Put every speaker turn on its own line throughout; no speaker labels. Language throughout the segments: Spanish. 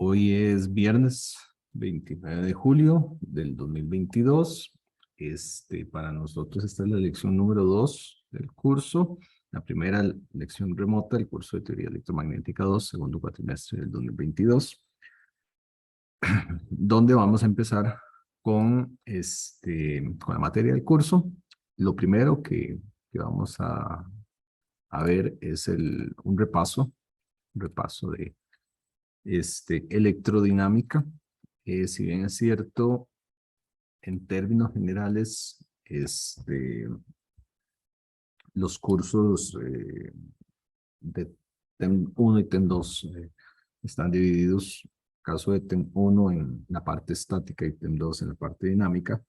Hoy es viernes 29 de julio del 2022. Para nosotros esta es la lección número 2 del curso. La primera lección remota del curso de Teoría Electromagnética 2, segundo cuatrimestre del 2022, donde vamos a empezar con la materia del curso. Lo primero que vamos a ver es un repaso de electrodinámica. Si bien es cierto, en términos generales, los cursos de TEM 1 y TEM 2 están divididos, caso de TEM 1 en la parte estática y TEM 2 en la parte dinámica.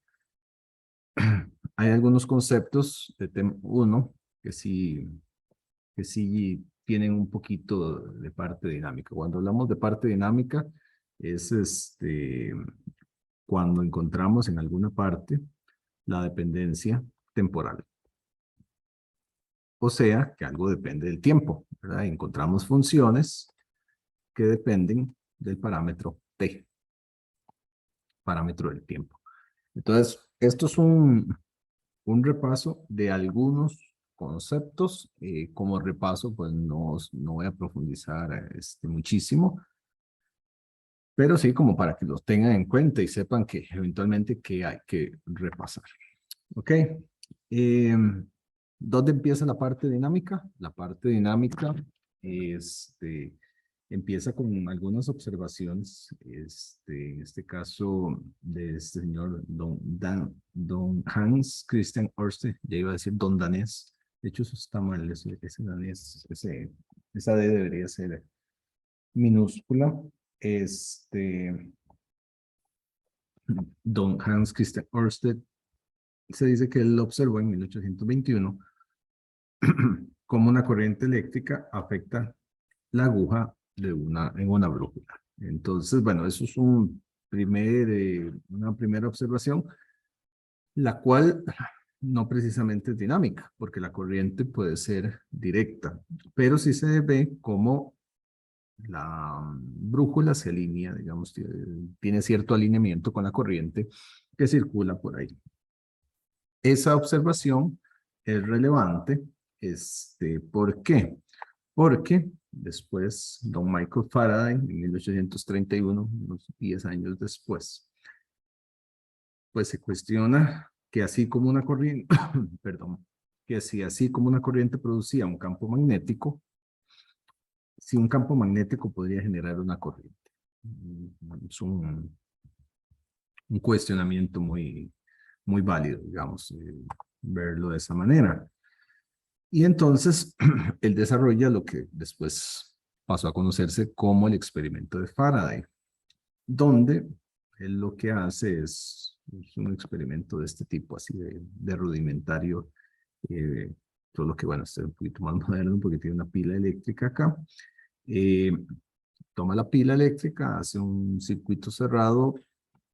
Hay algunos conceptos de TEM 1 que sí tienen un poquito de parte dinámica. Cuando hablamos de parte dinámica, es cuando encontramos en alguna parte la dependencia temporal. O sea, que algo depende del tiempo, ¿verdad? Encontramos funciones que dependen del parámetro t, parámetro del tiempo. Entonces, esto es un repaso de algunos conceptos. Como repaso, pues no voy a profundizar muchísimo, pero sí como para que los tengan en cuenta y sepan que eventualmente que hay que repasar. ¿Ok? ¿Dónde empieza la parte dinámica? La parte dinámica empieza con algunas observaciones, en este caso de este señor Don Hans Christian Ørsted, ya iba a decir Don Danés, de hecho eso está mal, ese danés, esa D debería ser minúscula. Don Hans Christian Ørsted se dice que él observó en 1821 cómo una corriente eléctrica afecta la aguja en una brújula. Entonces, bueno, eso es una primera observación, la cual no precisamente es dinámica, porque la corriente puede ser directa, pero sí se ve cómo la brújula se alinea, digamos, tiene cierto alineamiento con la corriente que circula por ahí. Esa observación es relevante. ¿Por qué? Porque después, don Michael Faraday, en 1831, unos 10 años después, pues se cuestiona que así como una corriente, perdón, que si así como una corriente producía un campo magnético, si un campo magnético podría generar una corriente. Es un cuestionamiento muy válido, digamos, verlo de esa manera. Y entonces, él desarrolla lo que después pasó a conocerse como el experimento de Faraday, donde él lo que hace es un experimento de este tipo, así de rudimentario, solo que, bueno, este es un poquito más moderno porque tiene una pila eléctrica acá. Toma la pila eléctrica, hace un circuito cerrado,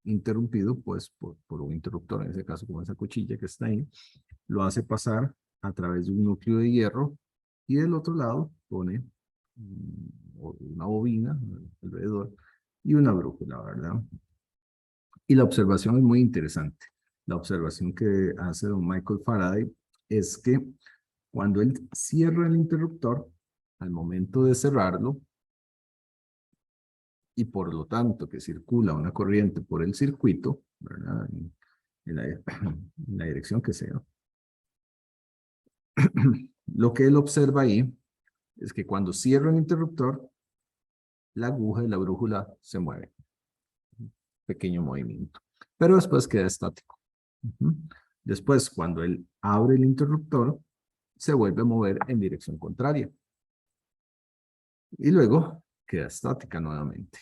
interrumpido pues por un interruptor, en ese caso como esa cuchilla que está ahí, lo hace pasar a través de un núcleo de hierro y del otro lado pone una bobina alrededor y una brújula, ¿verdad? Y la observación es muy interesante. La observación que hace don Michael Faraday es que cuando él cierra el interruptor, al momento de cerrarlo, y por lo tanto que circula una corriente por el circuito, ¿verdad? En la dirección que sea. Lo que él observa ahí es que cuando cierra el interruptor, la aguja de la brújula se mueve. Un pequeño movimiento. Pero después queda estático. Después, cuando él abre el interruptor, se vuelve a mover en dirección contraria. Y luego queda estática nuevamente.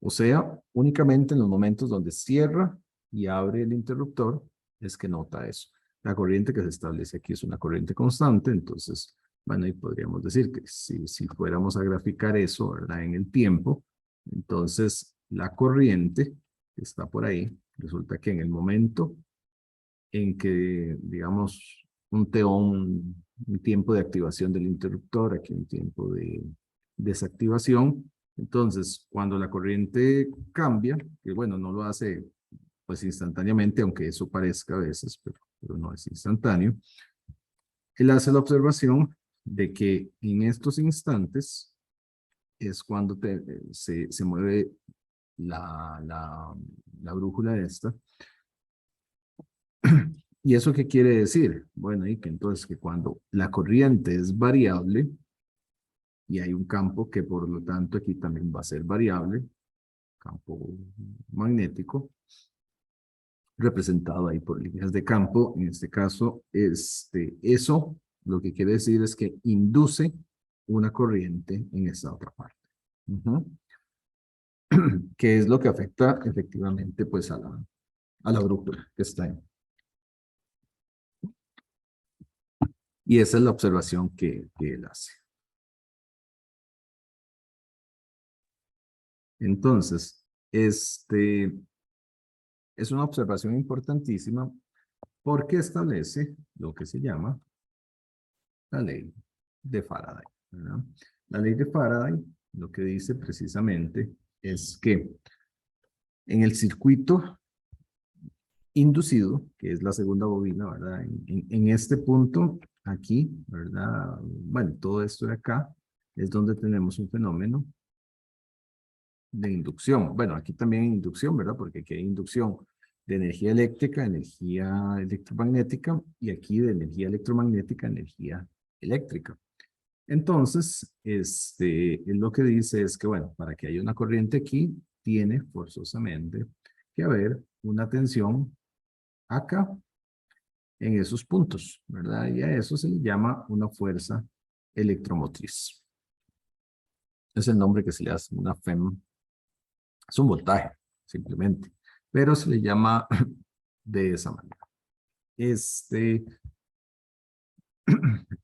O sea, únicamente en los momentos donde cierra y abre el interruptor es que nota eso. La corriente que se establece aquí es una corriente constante, entonces, bueno, y podríamos decir que si fuéramos a graficar eso, ¿verdad? En el tiempo, entonces la corriente que está por ahí, resulta que en el momento en que, digamos, un tiempo de activación del interruptor, aquí un tiempo de desactivación, Entonces, cuando la corriente cambia, que bueno, no lo hace pues instantáneamente, aunque eso parezca a veces, pero no es instantáneo, él hace la observación de que en estos instantes es cuando se mueve la brújula esta. ¿Y eso qué quiere decir? Bueno, y que entonces que cuando la corriente es variable, y hay un campo que por lo tanto aquí también va a ser variable, campo magnético, representado ahí por líneas de campo, en este caso, eso lo que quiere decir es que induce una corriente en esta otra parte. Que es lo que afecta efectivamente pues a la brújula que está ahí. Y esa es la observación que él hace. Entonces, es una observación importantísima porque establece lo que se llama la ley de Faraday, ¿verdad? La ley de Faraday lo que dice precisamente es que en el circuito inducido, que es la segunda bobina, ¿verdad? En este punto, aquí, ¿verdad? Bueno, todo esto de acá es donde tenemos un fenómeno de inducción. Bueno, aquí también hay inducción, ¿verdad? Porque aquí hay inducción de energía eléctrica, energía electromagnética, y aquí de energía electromagnética, energía eléctrica. Entonces, lo que dice es que, bueno, para que haya una corriente aquí, tiene forzosamente que haber una tensión acá, en esos puntos, ¿verdad? Y a eso se le llama una fuerza electromotriz. Es el nombre que se le hace, una FEM. Es un voltaje, simplemente. Pero se le llama de esa manera.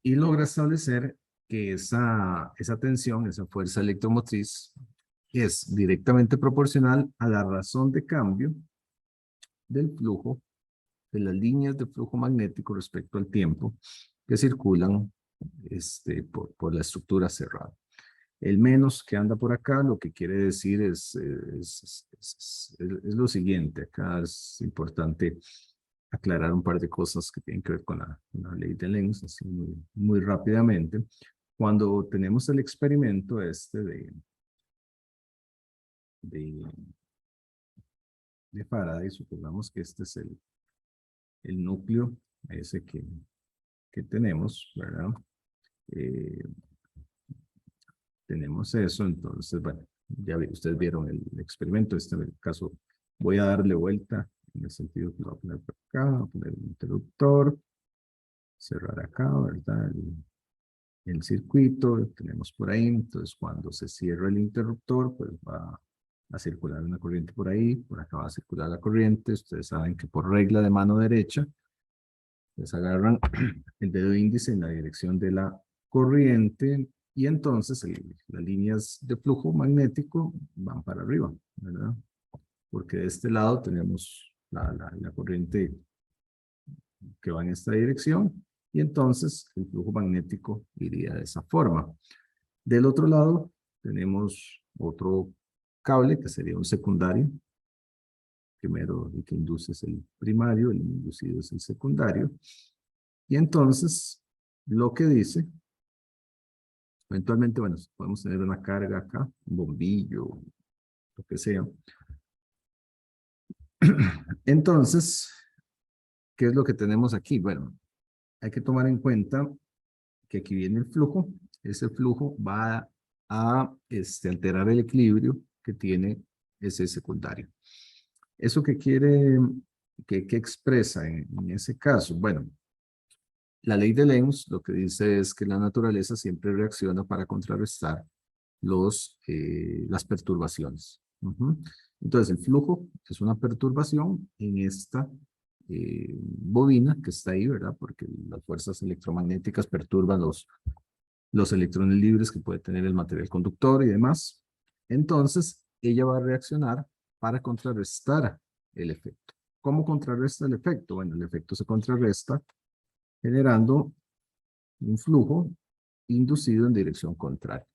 Y logra establecer que esa tensión, esa fuerza electromotriz, es directamente proporcional a la razón de cambio del flujo, de las líneas de flujo magnético respecto al tiempo que circulan por la estructura cerrada. El menos que anda por acá, lo que quiere decir es lo siguiente. Acá es importante aclarar un par de cosas que tienen que ver con la ley de Lenz, así muy rápidamente. Cuando tenemos el experimento de, de Faraday, supongamos que este es el núcleo ese que tenemos, ¿verdad? Eh, tenemos eso, entonces, bueno, ustedes vieron el experimento, en el caso voy a darle vuelta, en el sentido que lo voy a poner por acá, voy a poner el interruptor, cerrar acá, ¿verdad? El circuito, tenemos por ahí, entonces cuando se cierra el interruptor, pues va a circular una corriente por ahí, por acá va a circular la corriente, ustedes saben que por regla de mano derecha, les agarran el dedo índice en la dirección de la corriente y entonces las líneas de flujo magnético van para arriba, ¿verdad? Porque de este lado tenemos la corriente que va en esta dirección y entonces el flujo magnético iría de esa forma. Del otro lado tenemos otro cable que sería un secundario. Primero el que induce es el primario, el inducido es el secundario. Y entonces lo que dice, eventualmente, bueno, podemos tener una carga acá, un bombillo, lo que sea. Entonces, ¿qué es lo que tenemos aquí? Bueno, hay que tomar en cuenta que aquí viene el flujo. Ese flujo va a alterar el equilibrio que tiene ese secundario. ¿Eso qué quiere, qué expresa en ese caso? Bueno, la ley de Lenz lo que dice es que la naturaleza siempre reacciona para contrarrestar las perturbaciones. Entonces, el flujo es una perturbación en esta bobina que está ahí, ¿verdad? Porque las fuerzas electromagnéticas perturban los electrones libres que puede tener el material conductor y demás. Entonces, ella va a reaccionar para contrarrestar el efecto. ¿Cómo contrarresta el efecto? Bueno, el efecto se contrarresta generando un flujo inducido en dirección contraria.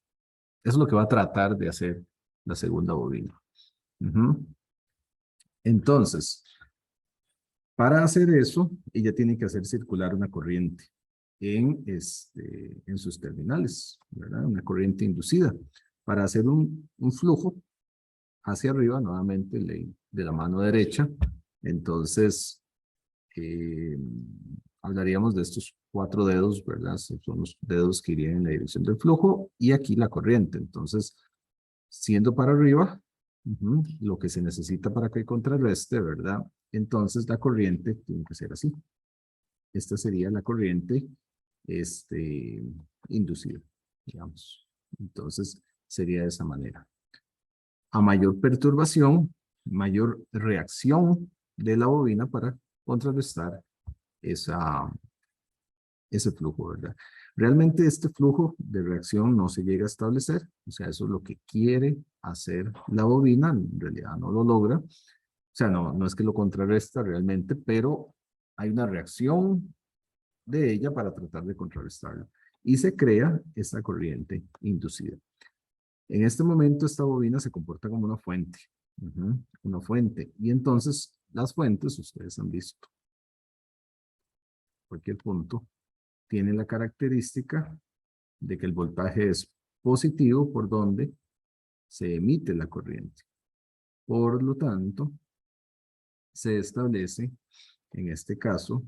Eso es lo que va a tratar de hacer la segunda bobina. Ujú. Entonces, para hacer eso, ella tiene que hacer circular una corriente en sus terminales, ¿verdad? Una corriente inducida. Para hacer un flujo hacia arriba, nuevamente de la mano derecha, entonces eh, hablaríamos de estos 4 dedos, ¿verdad? Son los dedos que irían en la dirección del flujo y aquí la corriente. Entonces, siendo para arriba, lo que se necesita para que contrarreste, ¿verdad? Entonces la corriente tiene que ser así. Esta sería la corriente este, inducida, digamos. Entonces sería de esa manera. A mayor perturbación, mayor reacción de la bobina para contrarrestar ese flujo, ¿verdad? Realmente este flujo de reacción no se llega a establecer, o sea, eso es lo que quiere hacer la bobina, en realidad no lo logra, o sea, no es que lo contrarresta realmente, pero hay una reacción de ella para tratar de contrarrestarlo. Y se crea esta corriente inducida. En este momento esta bobina se comporta como una fuente, una fuente, y entonces las fuentes, ustedes han visto, cualquier punto, tiene la característica de que el voltaje es positivo por donde se emite la corriente. Por lo tanto, se establece, en este caso,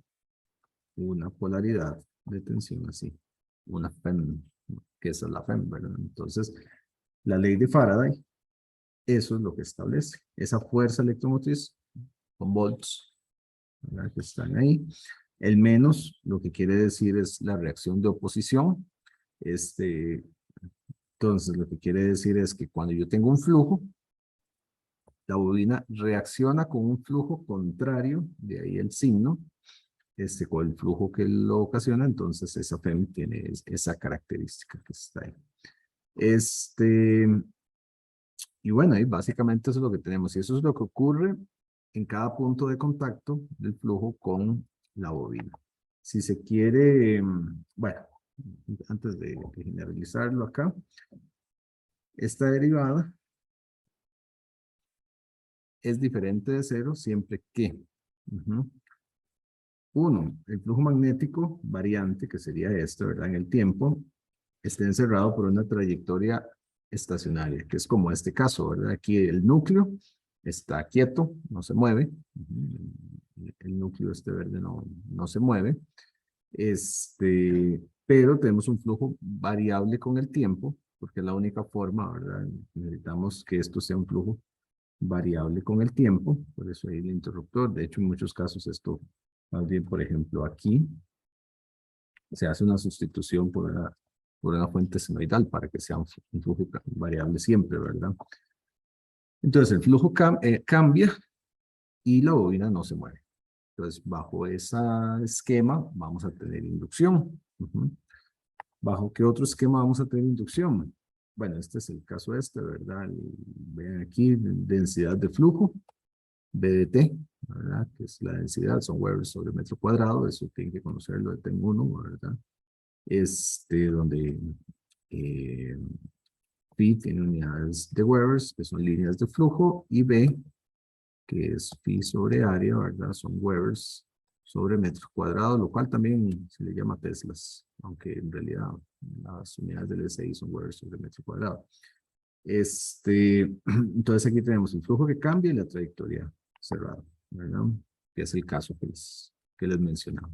una polaridad de tensión así, una FEM, que esa es la FEM, ¿verdad? Entonces, la ley de Faraday, eso es lo que establece. Esa fuerza electromotriz con volts, ¿verdad? Que están ahí. El menos, lo que quiere decir es la reacción de oposición. Entonces, lo que quiere decir es que cuando yo tengo un flujo, la bobina reacciona con un flujo contrario, de ahí el signo, con el flujo que lo ocasiona, entonces esa FEM tiene esa característica que está ahí. Y bueno, y básicamente eso es lo que tenemos, y eso es lo que ocurre en cada punto de contacto del flujo con la bobina. Si se quiere, bueno, antes de generalizarlo acá, esta derivada es diferente de cero siempre que, uno, el flujo magnético variante, que sería este, ¿verdad? En el tiempo, esté encerrado por una trayectoria estacionaria, que es como este caso, ¿verdad? Aquí el núcleo está quieto, no se mueve. El núcleo este verde no se mueve. Pero tenemos un flujo variable con el tiempo, porque es la única forma, ¿verdad? Necesitamos que esto sea un flujo variable con el tiempo, por eso hay el interruptor. De hecho, en muchos casos esto, más bien, por ejemplo, aquí, se hace una sustitución por una fuente senoidal para que sea un flujo variable siempre, ¿verdad? Entonces, el flujo cambia y la bobina no se mueve. Entonces, bajo ese esquema vamos a tener inducción. ¿Bajo qué otro esquema vamos a tener inducción? Bueno, este es el caso ¿verdad? Vean aquí, densidad de flujo, BDT, ¿verdad? Que es la densidad, son Weber sobre metro cuadrado, eso tienen que conocerlo de TEN 1, ¿verdad? Donde eh, P tiene unidades de Weber, que son líneas de flujo, y B, que es Phi sobre área, ¿verdad? Son Weber sobre metro cuadrado, lo cual también se le llama Teslas, aunque en realidad las unidades del SI son Weber sobre metro cuadrado. Entonces aquí tenemos el flujo que cambia y la trayectoria cerrada, ¿verdad? Que es el caso que les mencionaba.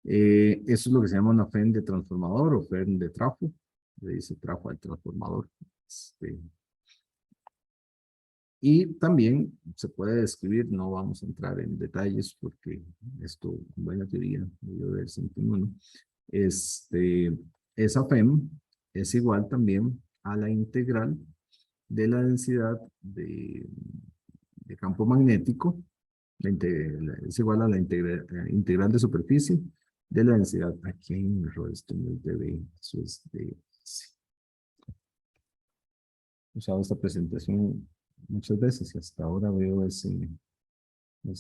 Eso es lo que se llama una FEM de transformador o FEM de trafo. Le dice trafo al transformador. Y también se puede describir, no vamos a entrar en detalles porque esto, buena teoría, debió ver uno. Esa FEM es igual también a la integral de la densidad de campo magnético, es igual a la integral de superficie de la densidad. Aquí hay un error, esto no es de B, eso es de C. He usado esta presentación muchas veces y hasta ahora veo ese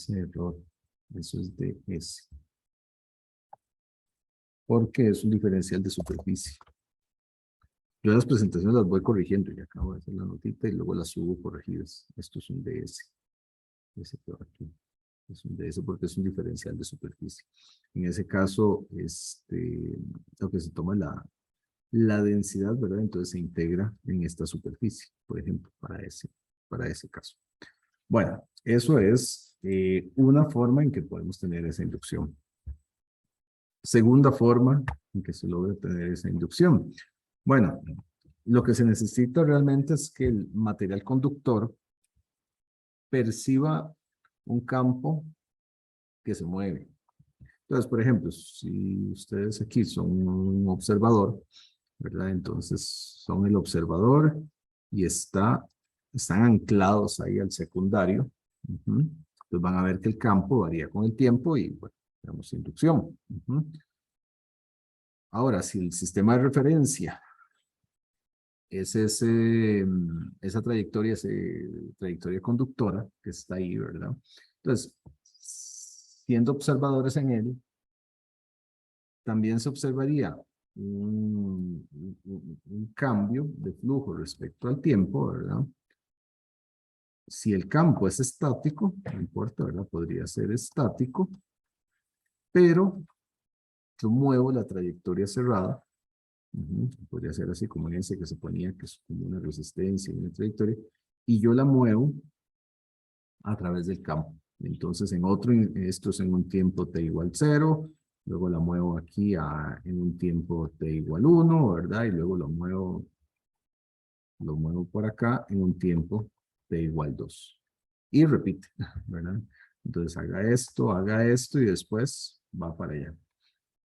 error. Eso es de S. Porque es un diferencial de superficie. Yo las presentaciones las voy corrigiendo, ya acabo de hacer la notita y luego las subo corregidas. Esto es un DS, ese que va aquí. Es un DS porque es un diferencial de superficie. En ese caso, lo que se toma es la densidad, ¿verdad? Entonces se integra en esta superficie, por ejemplo, para ese caso. Bueno, eso es una forma en que podemos tener esa inducción. Segunda forma en que se logra tener esa inducción. Bueno, lo que se necesita realmente es que el material conductor perciba un campo que se mueve. Entonces, por ejemplo, si ustedes aquí son un observador, ¿verdad? Entonces son el observador y están anclados ahí al secundario. Entonces van a ver que el campo varía con el tiempo y, bueno, tenemos inducción. Ahora, si el sistema de referencia es esa trayectoria conductora que está ahí, ¿verdad? Entonces, siendo observadores en él, también se observaría un cambio de flujo respecto al tiempo, ¿verdad? Si el campo es estático, no importa, ¿verdad? Podría ser estático, pero yo muevo la trayectoria cerrada. Podría ser así como en ese que se ponía, que es como una resistencia y una trayectoria, y yo la muevo a través del campo. Entonces, esto es en un tiempo t igual 0, luego la muevo aquí en un tiempo t igual 1, ¿verdad? Y luego lo muevo por acá en un tiempo t igual 2. Y repite, ¿verdad? Entonces, haga esto y después va para allá.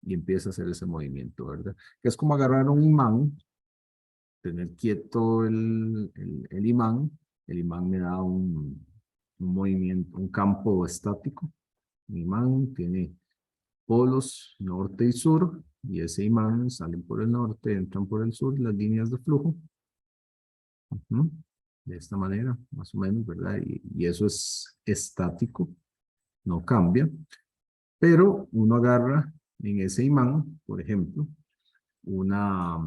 Y empieza a hacer ese movimiento, ¿verdad? Que es como agarrar un imán, tener quieto el imán. El imán me da un movimiento, un campo estático. Un imán tiene polos norte y sur, y ese imán salen por el norte, entran por el sur, las líneas de flujo. De esta manera, más o menos, ¿verdad? Y eso es estático, no cambia. Pero uno agarra en ese imán, por ejemplo, una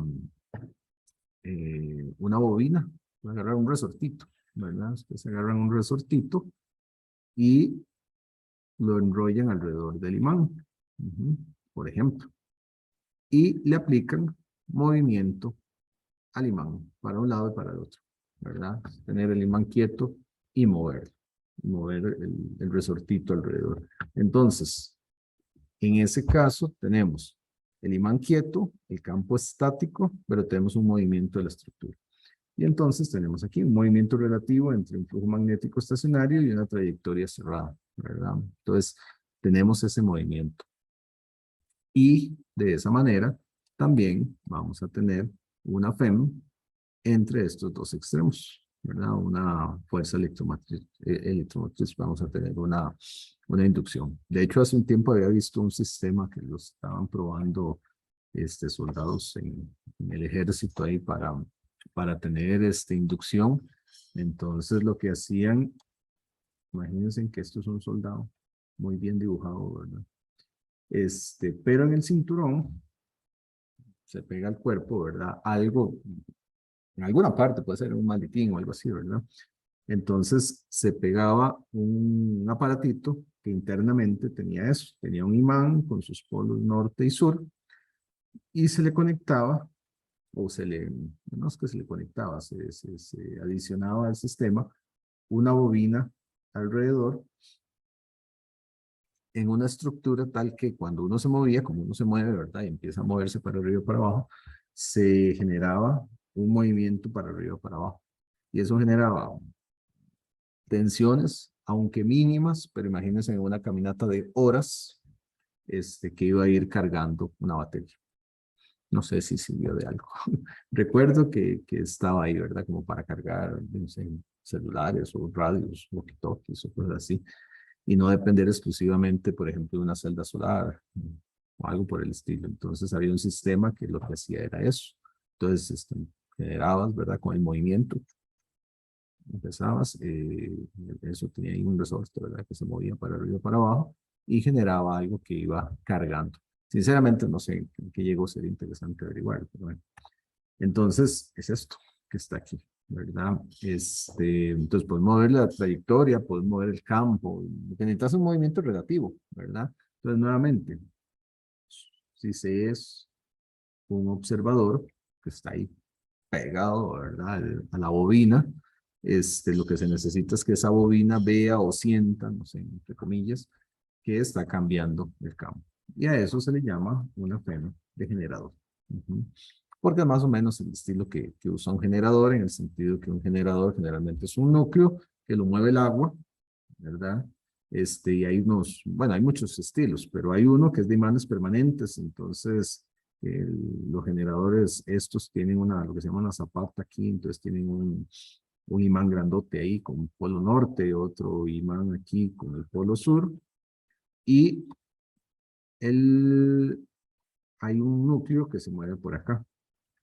bobina, puede agarrar un resortito, ¿verdad? Ustedes agarran un resortito y lo enrollan alrededor del imán, por ejemplo, y le aplican movimiento al imán para un lado y para el otro, ¿verdad? Tener el imán quieto y mover el resortito alrededor. Entonces, en ese caso tenemos el imán quieto, el campo estático, pero tenemos un movimiento de la estructura. Y entonces tenemos aquí un movimiento relativo entre un flujo magnético estacionario y una trayectoria cerrada, ¿verdad? Entonces, tenemos ese movimiento. Y de esa manera, también vamos a tener una FEM entre estos dos extremos, ¿verdad? Una fuerza electromotriz, vamos a tener una inducción. De hecho, hace un tiempo había visto un sistema que lo estaban probando soldados en el ejército ahí para tener inducción. Entonces lo que hacían, imagínense que esto es un soldado muy bien dibujado, ¿verdad? Pero en el cinturón se pega al cuerpo, ¿verdad? Algo, en alguna parte, puede ser un maletín o algo así, ¿verdad? Entonces se pegaba un aparatito que internamente tenía eso, tenía un imán con sus polos norte y sur, y se le conectaba no es que se le conectaba, se adicionaba al sistema una bobina alrededor en una estructura tal que cuando uno se movía, como uno se mueve, ¿verdad? Y empieza a moverse para arriba y para abajo, se generaba un movimiento para arriba y para abajo. Y eso generaba tensiones, aunque mínimas, pero imagínense en una caminata de horas, que iba a ir cargando una batería. No sé si sirvió de algo. Recuerdo que estaba ahí, ¿verdad? Como para cargar, no sé, celulares o radios, walkie-talkies o cosas así. Y no depender exclusivamente, por ejemplo, de una celda solar o algo por el estilo. Entonces había un sistema que lo que hacía era eso. Entonces generabas, ¿verdad? Con el movimiento. Empezabas, eso tenía ahí un resorte, ¿verdad? Que se movía para arriba y para abajo y generaba algo que iba cargando. Sinceramente, no sé en qué llegó, sería interesante averiguar, pero bueno. Entonces, es esto que está aquí, ¿verdad? Entonces, puedes mover la trayectoria, puedes mover el campo. Lo que necesitas es un movimiento relativo, ¿verdad? Entonces, nuevamente, si se es un observador que está ahí pegado, ¿verdad? A la bobina, lo que se necesita es que esa bobina vea o sienta, no sé, entre comillas, que está cambiando el campo. Y a eso se le llama una FEM de generador. Ujú. Porque es más o menos el estilo que usa un generador, en el sentido que un generador generalmente es un núcleo que lo mueve el agua, ¿verdad? Y hay unos, bueno, hay muchos estilos, pero hay uno que es de imanes permanentes, entonces los generadores estos tienen lo que se llama una zapata aquí, entonces tienen un imán grandote ahí con el polo norte, otro imán aquí con el polo sur, y el, hay un núcleo que se mueve por acá.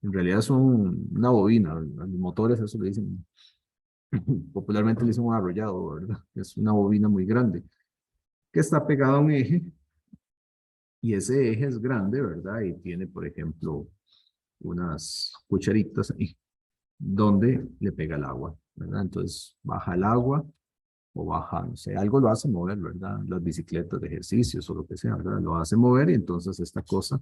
En realidad son una bobina, a los motores eso le dicen, popularmente le dicen un arrollado, ¿verdad? Es una bobina muy grande, que está pegada a un eje, y ese eje es grande, ¿verdad? Y tiene, por ejemplo, unas cucharitas ahí, donde le pega el agua, ¿verdad? Entonces baja el agua, o baja, no sé, algo lo hace mover, ¿verdad? Las bicicletas de ejercicios o lo que sea, ¿verdad? Lo hace mover y entonces esta cosa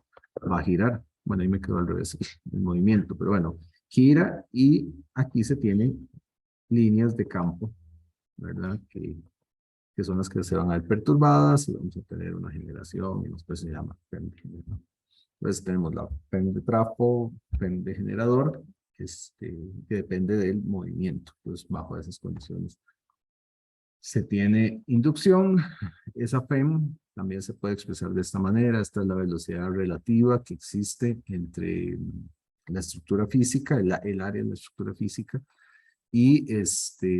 va a girar. Bueno, ahí me quedó al revés el movimiento, pero bueno, gira y aquí se tienen líneas de campo, ¿verdad? Que son las que se van a ver perturbadas y vamos a tener una generación y después se llama PEM de generador. Entonces tenemos la PEM de trafo, PEM de generador, que depende del movimiento, pues bajo esas condiciones. Se tiene inducción, esa FEM también se puede expresar de esta manera. Esta es la velocidad relativa que existe entre la estructura física, el área de la estructura física, y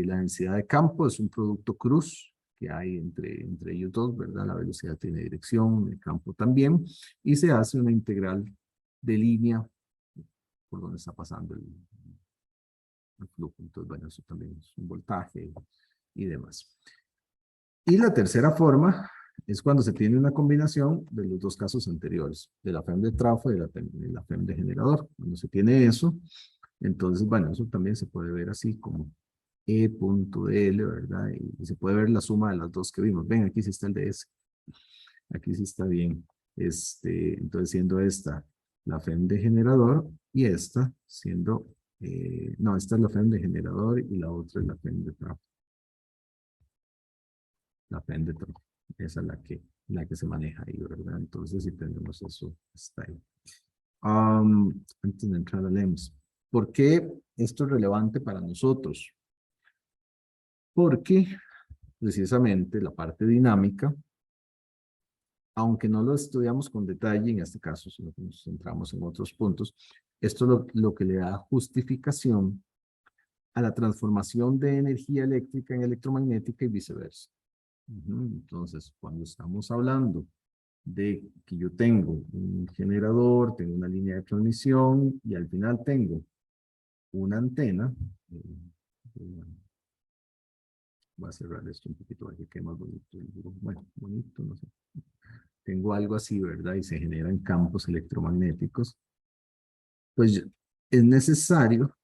la densidad de campo es un producto cruz que hay entre ellos dos, ¿verdad? La velocidad tiene dirección, el campo también, y se hace una integral de línea por donde está pasando el flujo. Entonces, bueno, eso también es un voltaje y demás. Y la tercera forma es cuando se tiene una combinación de los dos casos anteriores, de la FEM de trafo y de la FEM de generador. Cuando se tiene eso, entonces, bueno, eso también se puede ver así como E.L, ¿verdad? Y se puede ver la suma de las dos que vimos. Ven, aquí sí está el de S. Aquí sí está bien. Entonces, siendo esta la FEM de generador y esta siendo, no, esta es la FEM de generador y la otra es la FEM de trafo. La Pendatron. Esa es la que se maneja ahí, ¿verdad? Entonces, si tenemos eso, está ahí. Antes de entrar a LEMS, ¿por qué esto es relevante para nosotros? Porque precisamente la parte dinámica, aunque no lo estudiamos con detalle en este caso, sino que nos centramos en otros puntos, esto es lo que le da justificación a la transformación de energía eléctrica en electromagnética y viceversa. Entonces, cuando estamos hablando de que yo tengo un generador, tengo una línea de transmisión y al final tengo una antena, eh, voy a cerrar esto un poquito para que quede más bonito. Bueno, bonito, no sé. Tengo algo así, ¿verdad? Y se generan campos electromagnéticos. Pues es necesario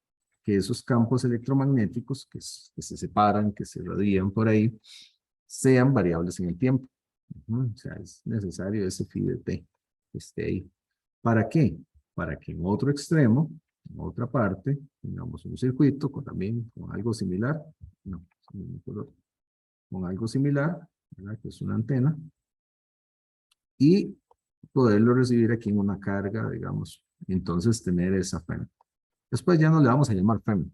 que esos campos electromagnéticos que se separan, que se radian por ahí, sean variables en el tiempo. O sea, es necesario ese phi de t que esté ahí. ¿Para qué? Para que en otro extremo, en otra parte, tengamos un circuito también con algo similar, no, con algo similar, ¿verdad? Que es una antena, y poderlo recibir aquí en una carga, digamos, y entonces tener esa FEM. Después ya no le vamos a llamar FEM,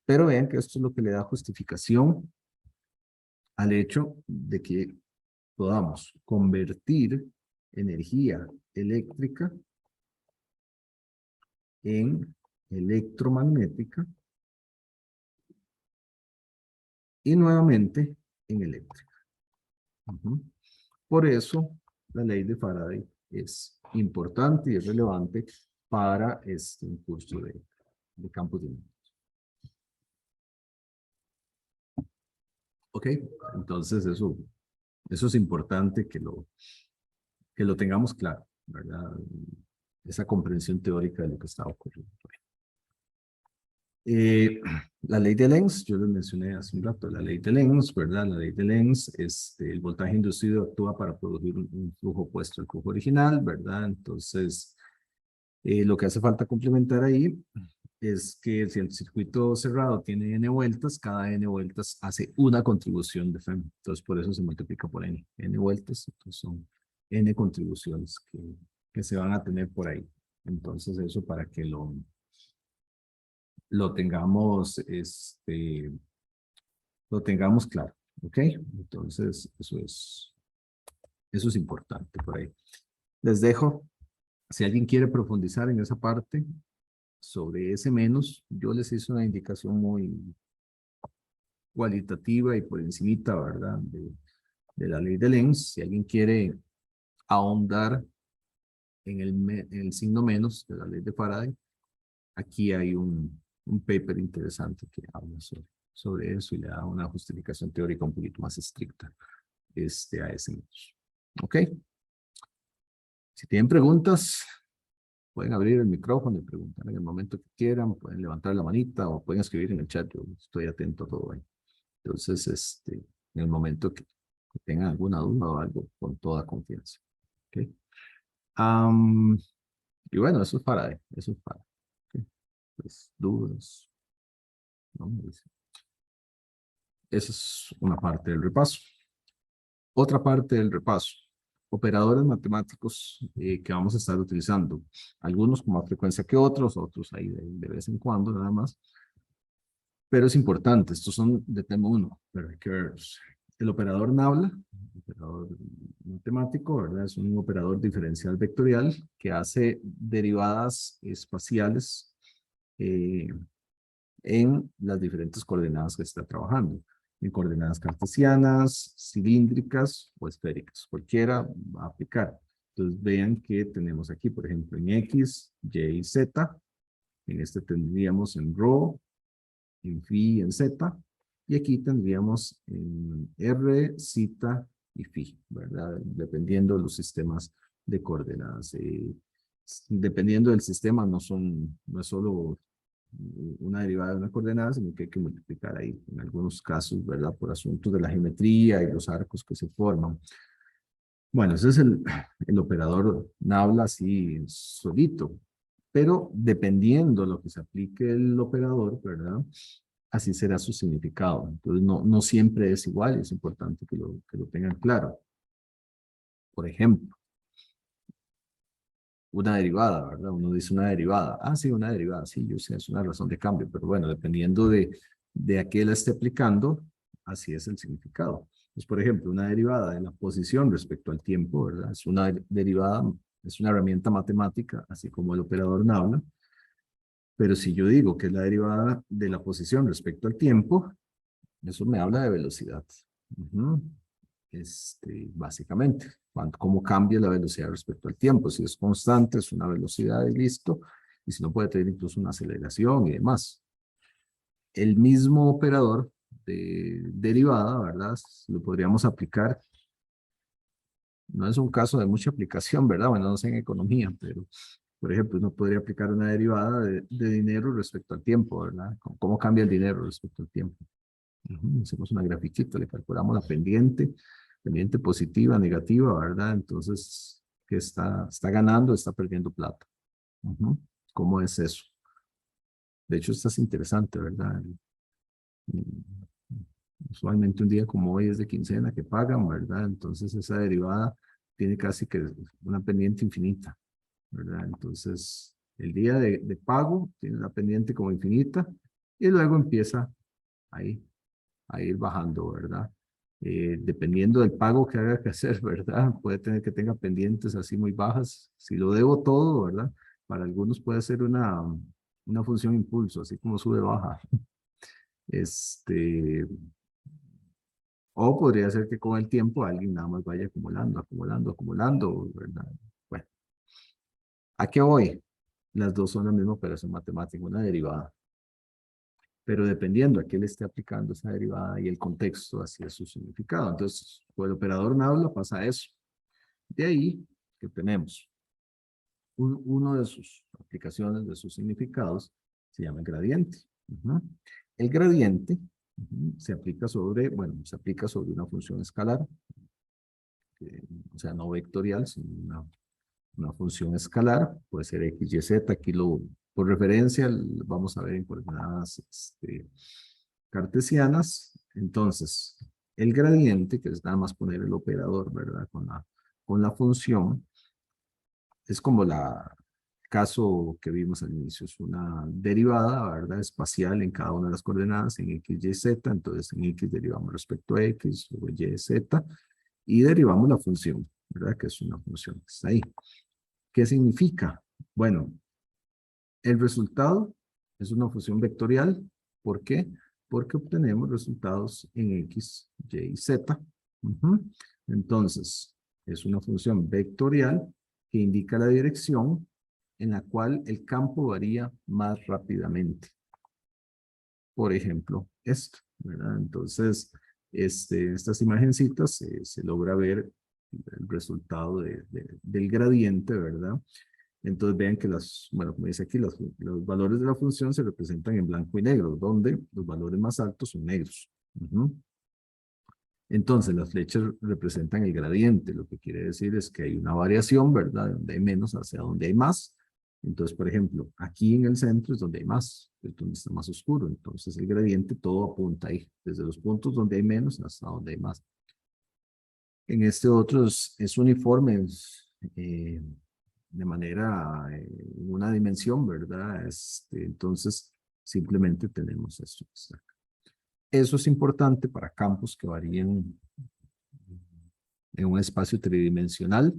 pero vean que esto es lo que le da justificación al hecho de que podamos convertir energía eléctrica en electromagnética y nuevamente en eléctrica. Por eso la ley de Faraday es importante y es relevante para un curso de campos dinámicos. ¿Ok? Entonces eso es importante que lo tengamos claro, ¿verdad? Esa comprensión teórica de lo que está ocurriendo. Eh, la ley de Lenz, yo les mencioné hace un rato, la ley de Lenz, ¿verdad? La ley de Lenz, el voltaje inducido actúa para producir un flujo opuesto al flujo original, ¿verdad? Entonces, lo que hace falta complementar ahí es que si el circuito cerrado tiene n vueltas, cada n vueltas hace una contribución de FEM. Entonces, por eso se multiplica por n. N vueltas, entonces son n contribuciones que se van a tener por ahí. Entonces, eso para que lo tengamos, lo tengamos claro, ¿ok? Entonces, eso es importante por ahí. Les dejo, si alguien quiere profundizar en esa parte, sobre ese menos, yo les hice una indicación muy cualitativa y por encimita, ¿verdad? De la ley de Lenz. Si alguien quiere ahondar en el signo menos de la ley de Faraday, aquí hay un paper interesante que habla sobre eso y le da una justificación teórica un poquito más estricta a ese menos. ¿Ok? Si tienen preguntas, pueden abrir el micrófono y preguntar en el momento que quieran, pueden levantar la manita o pueden escribir en el chat, yo estoy atento a todo ahí. Entonces, en el momento que tengan alguna duda o algo, con toda confianza. ¿Ok? Am, y bueno, eso es para, eso es para. ¿Ok? Pues, dudas, ¿no? Esa es una parte del repaso. Otra parte del repaso. Operadores matemáticos que vamos a estar utilizando. Algunos con más frecuencia que otros, otros ahí de vez en cuando nada más. Pero es importante, estos son de tema 1, el operador Nabla, el operador matemático, ¿verdad? Es un operador diferencial vectorial que hace derivadas espaciales eh, en las diferentes coordenadas que está trabajando, en coordenadas cartesianas, cilíndricas o esféricas, cualquiera va a aplicar. Entonces vean que tenemos aquí, por ejemplo, en X, Y y Z, en este tendríamos en ρ, en phi, en z, y aquí tendríamos en r, zeta y phi, ¿verdad? Dependiendo de los sistemas de coordenadas. Dependiendo del sistema, no es solo una derivada de una coordenada, sino que hay que multiplicar ahí, en algunos casos, ¿verdad? Por asuntos de la geometría y los arcos que se forman. Bueno, ese es el operador Nabla así solito, pero dependiendo de lo que se aplique el operador, ¿verdad? Así será su significado. Entonces, no siempre es igual y es importante que lo tengan claro. Por ejemplo, una derivada, ¿verdad? Uno dice una derivada. Ah, sí, una derivada. Sí, yo sé, es una razón de cambio, pero bueno, dependiendo de a qué la esté aplicando, así es el significado. Pues, por ejemplo, una derivada de la posición respecto al tiempo, ¿verdad? Es una derivada, es una herramienta matemática, así como el operador Nabla. Pero si yo digo que es la derivada de la posición respecto al tiempo, eso me habla de velocidad. Ujú. Básicamente, cómo cambia la velocidad respecto al tiempo. Si es constante, es una velocidad y listo. Y si no, puede tener incluso una aceleración y demás. El mismo operador de derivada, ¿verdad? Lo podríamos aplicar. No es un caso de mucha aplicación, ¿verdad? Bueno, no sé en economía, pero, por ejemplo, uno podría aplicar una derivada de dinero respecto al tiempo, ¿verdad? ¿Cómo cambia el dinero respecto al tiempo? Hacemos una grafiquita, le calculamos la pendiente, pendiente positiva, negativa, ¿verdad? Entonces, ¿qué está ganando? Está perdiendo plata. Ujú. ¿Cómo es eso? De hecho, esto es interesante, ¿verdad? Mm, Usualmente un día como hoy es de quincena que pagan, ¿verdad? Entonces esa derivada tiene casi que una pendiente infinita, ¿verdad? Entonces, el día de pago tiene una pendiente como infinita y luego empieza ahí a ir bajando, ¿verdad? Dependiendo del pago que haga que hacer, ¿verdad? Puede tener que tenga pendientes así muy bajas. Si lo debo todo, ¿verdad? Para algunos puede ser una función impulso, así como sube, baja. Este, o podría ser que con el tiempo alguien nada más vaya acumulando, acumulando, acumulando, ¿verdad? Bueno, ¿a qué voy? Las dos son la misma operación matemática, una derivada. Pero dependiendo a qué le esté aplicando esa derivada y el contexto, así es su significado. Entonces, por el operador Nabla pasa eso. De ahí que tenemos uno de sus aplicaciones, de sus significados, se llama gradiente. Ujú. El gradiente se aplica sobre, bueno, se aplica sobre una función escalar, o sea, no vectorial, sino una función escalar, puede ser x, y, z, aquí por referencia vamos a ver en coordenadas cartesianas. Entonces, el gradiente, que es nada más poner el operador, ¿verdad? Con la función, es como la caso que vimos al inicio, es una derivada, ¿verdad? Espacial en cada una de las coordenadas, en x, y, z, entonces en x derivamos respecto a x, luego y, z, y derivamos la función, ¿verdad? Que es una función que está ahí. ¿Qué significa? Bueno, el resultado es una función vectorial. ¿Por qué? Porque obtenemos resultados en x, y y z. Ujú. Entonces, es una función vectorial que indica la dirección en la cual el campo varía más rápidamente. Por ejemplo, esto, ¿verdad? Entonces, estas imagencitas se logra ver el resultado del gradiente, ¿verdad? Entonces vean que bueno, como dice aquí, los valores de la función se representan en blanco y negro, donde los valores más altos son negros. Ujú. Entonces las flechas representan el gradiente, lo que quiere decir es que hay una variación, ¿verdad? De donde hay menos hacia donde hay más. Entonces, por ejemplo, aquí en el centro es donde hay más, es donde está más oscuro. Entonces el gradiente todo apunta ahí, desde los puntos donde hay menos hasta donde hay más. En este otro es uniforme, de manera, en una dimensión, ¿verdad? Entonces, simplemente tenemos esto. Eso es importante para campos que varíen en un espacio tridimensional,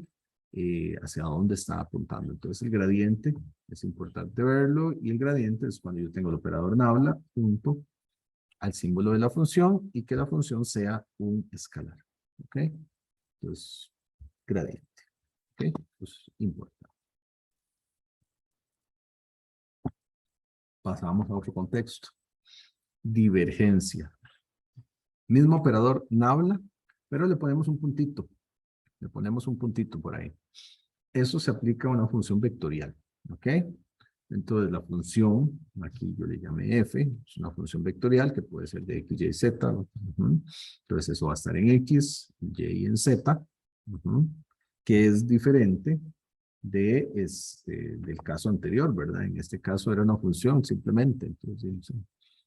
hacia dónde está apuntando. Entonces, el gradiente es importante verlo, y el gradiente es cuando yo tengo el operador nabla junto al símbolo de la función y que la función sea un escalar. ¿Ok? Entonces, gradiente. ¿Ok? Pues importante. Pasamos a otro contexto. Divergencia. Mismo operador nabla, pero le ponemos un puntito. Le ponemos un puntito por ahí. Eso se aplica a una función vectorial. ¿Ok? Entonces la función, aquí yo le llamé f, es una función vectorial que puede ser de x, y, z. Entonces eso va a estar en x, y en z, que es diferente del caso anterior, ¿verdad? En este caso era una función simplemente. Entonces,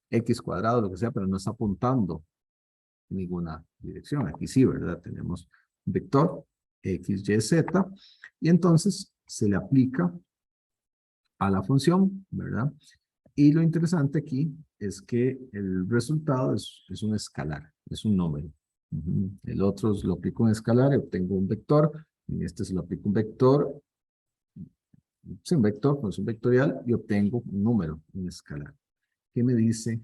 x cuadrado, lo que sea, pero no está apuntando en ninguna dirección. Aquí sí, ¿verdad? Tenemos vector x, y, z, y entonces se le aplica a la función, ¿verdad? Y lo interesante aquí es que el resultado es un escalar, es un número. El otro lo aplico en escalar y obtengo un vector. En este se lo aplico un vector, es un vector, pues un vectorial, y obtengo un número, un escalar. ¿Qué me dice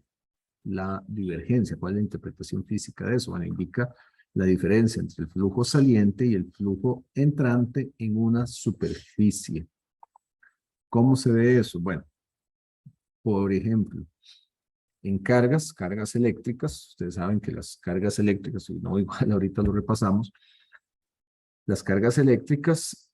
la divergencia? ¿Cuál es la interpretación física de eso? Bueno, indica la diferencia entre el flujo saliente y el flujo entrante en una superficie. ¿Cómo se ve eso? Bueno, por ejemplo, en cargas eléctricas, ustedes saben que las cargas eléctricas, y no igual ahorita lo repasamos, las cargas eléctricas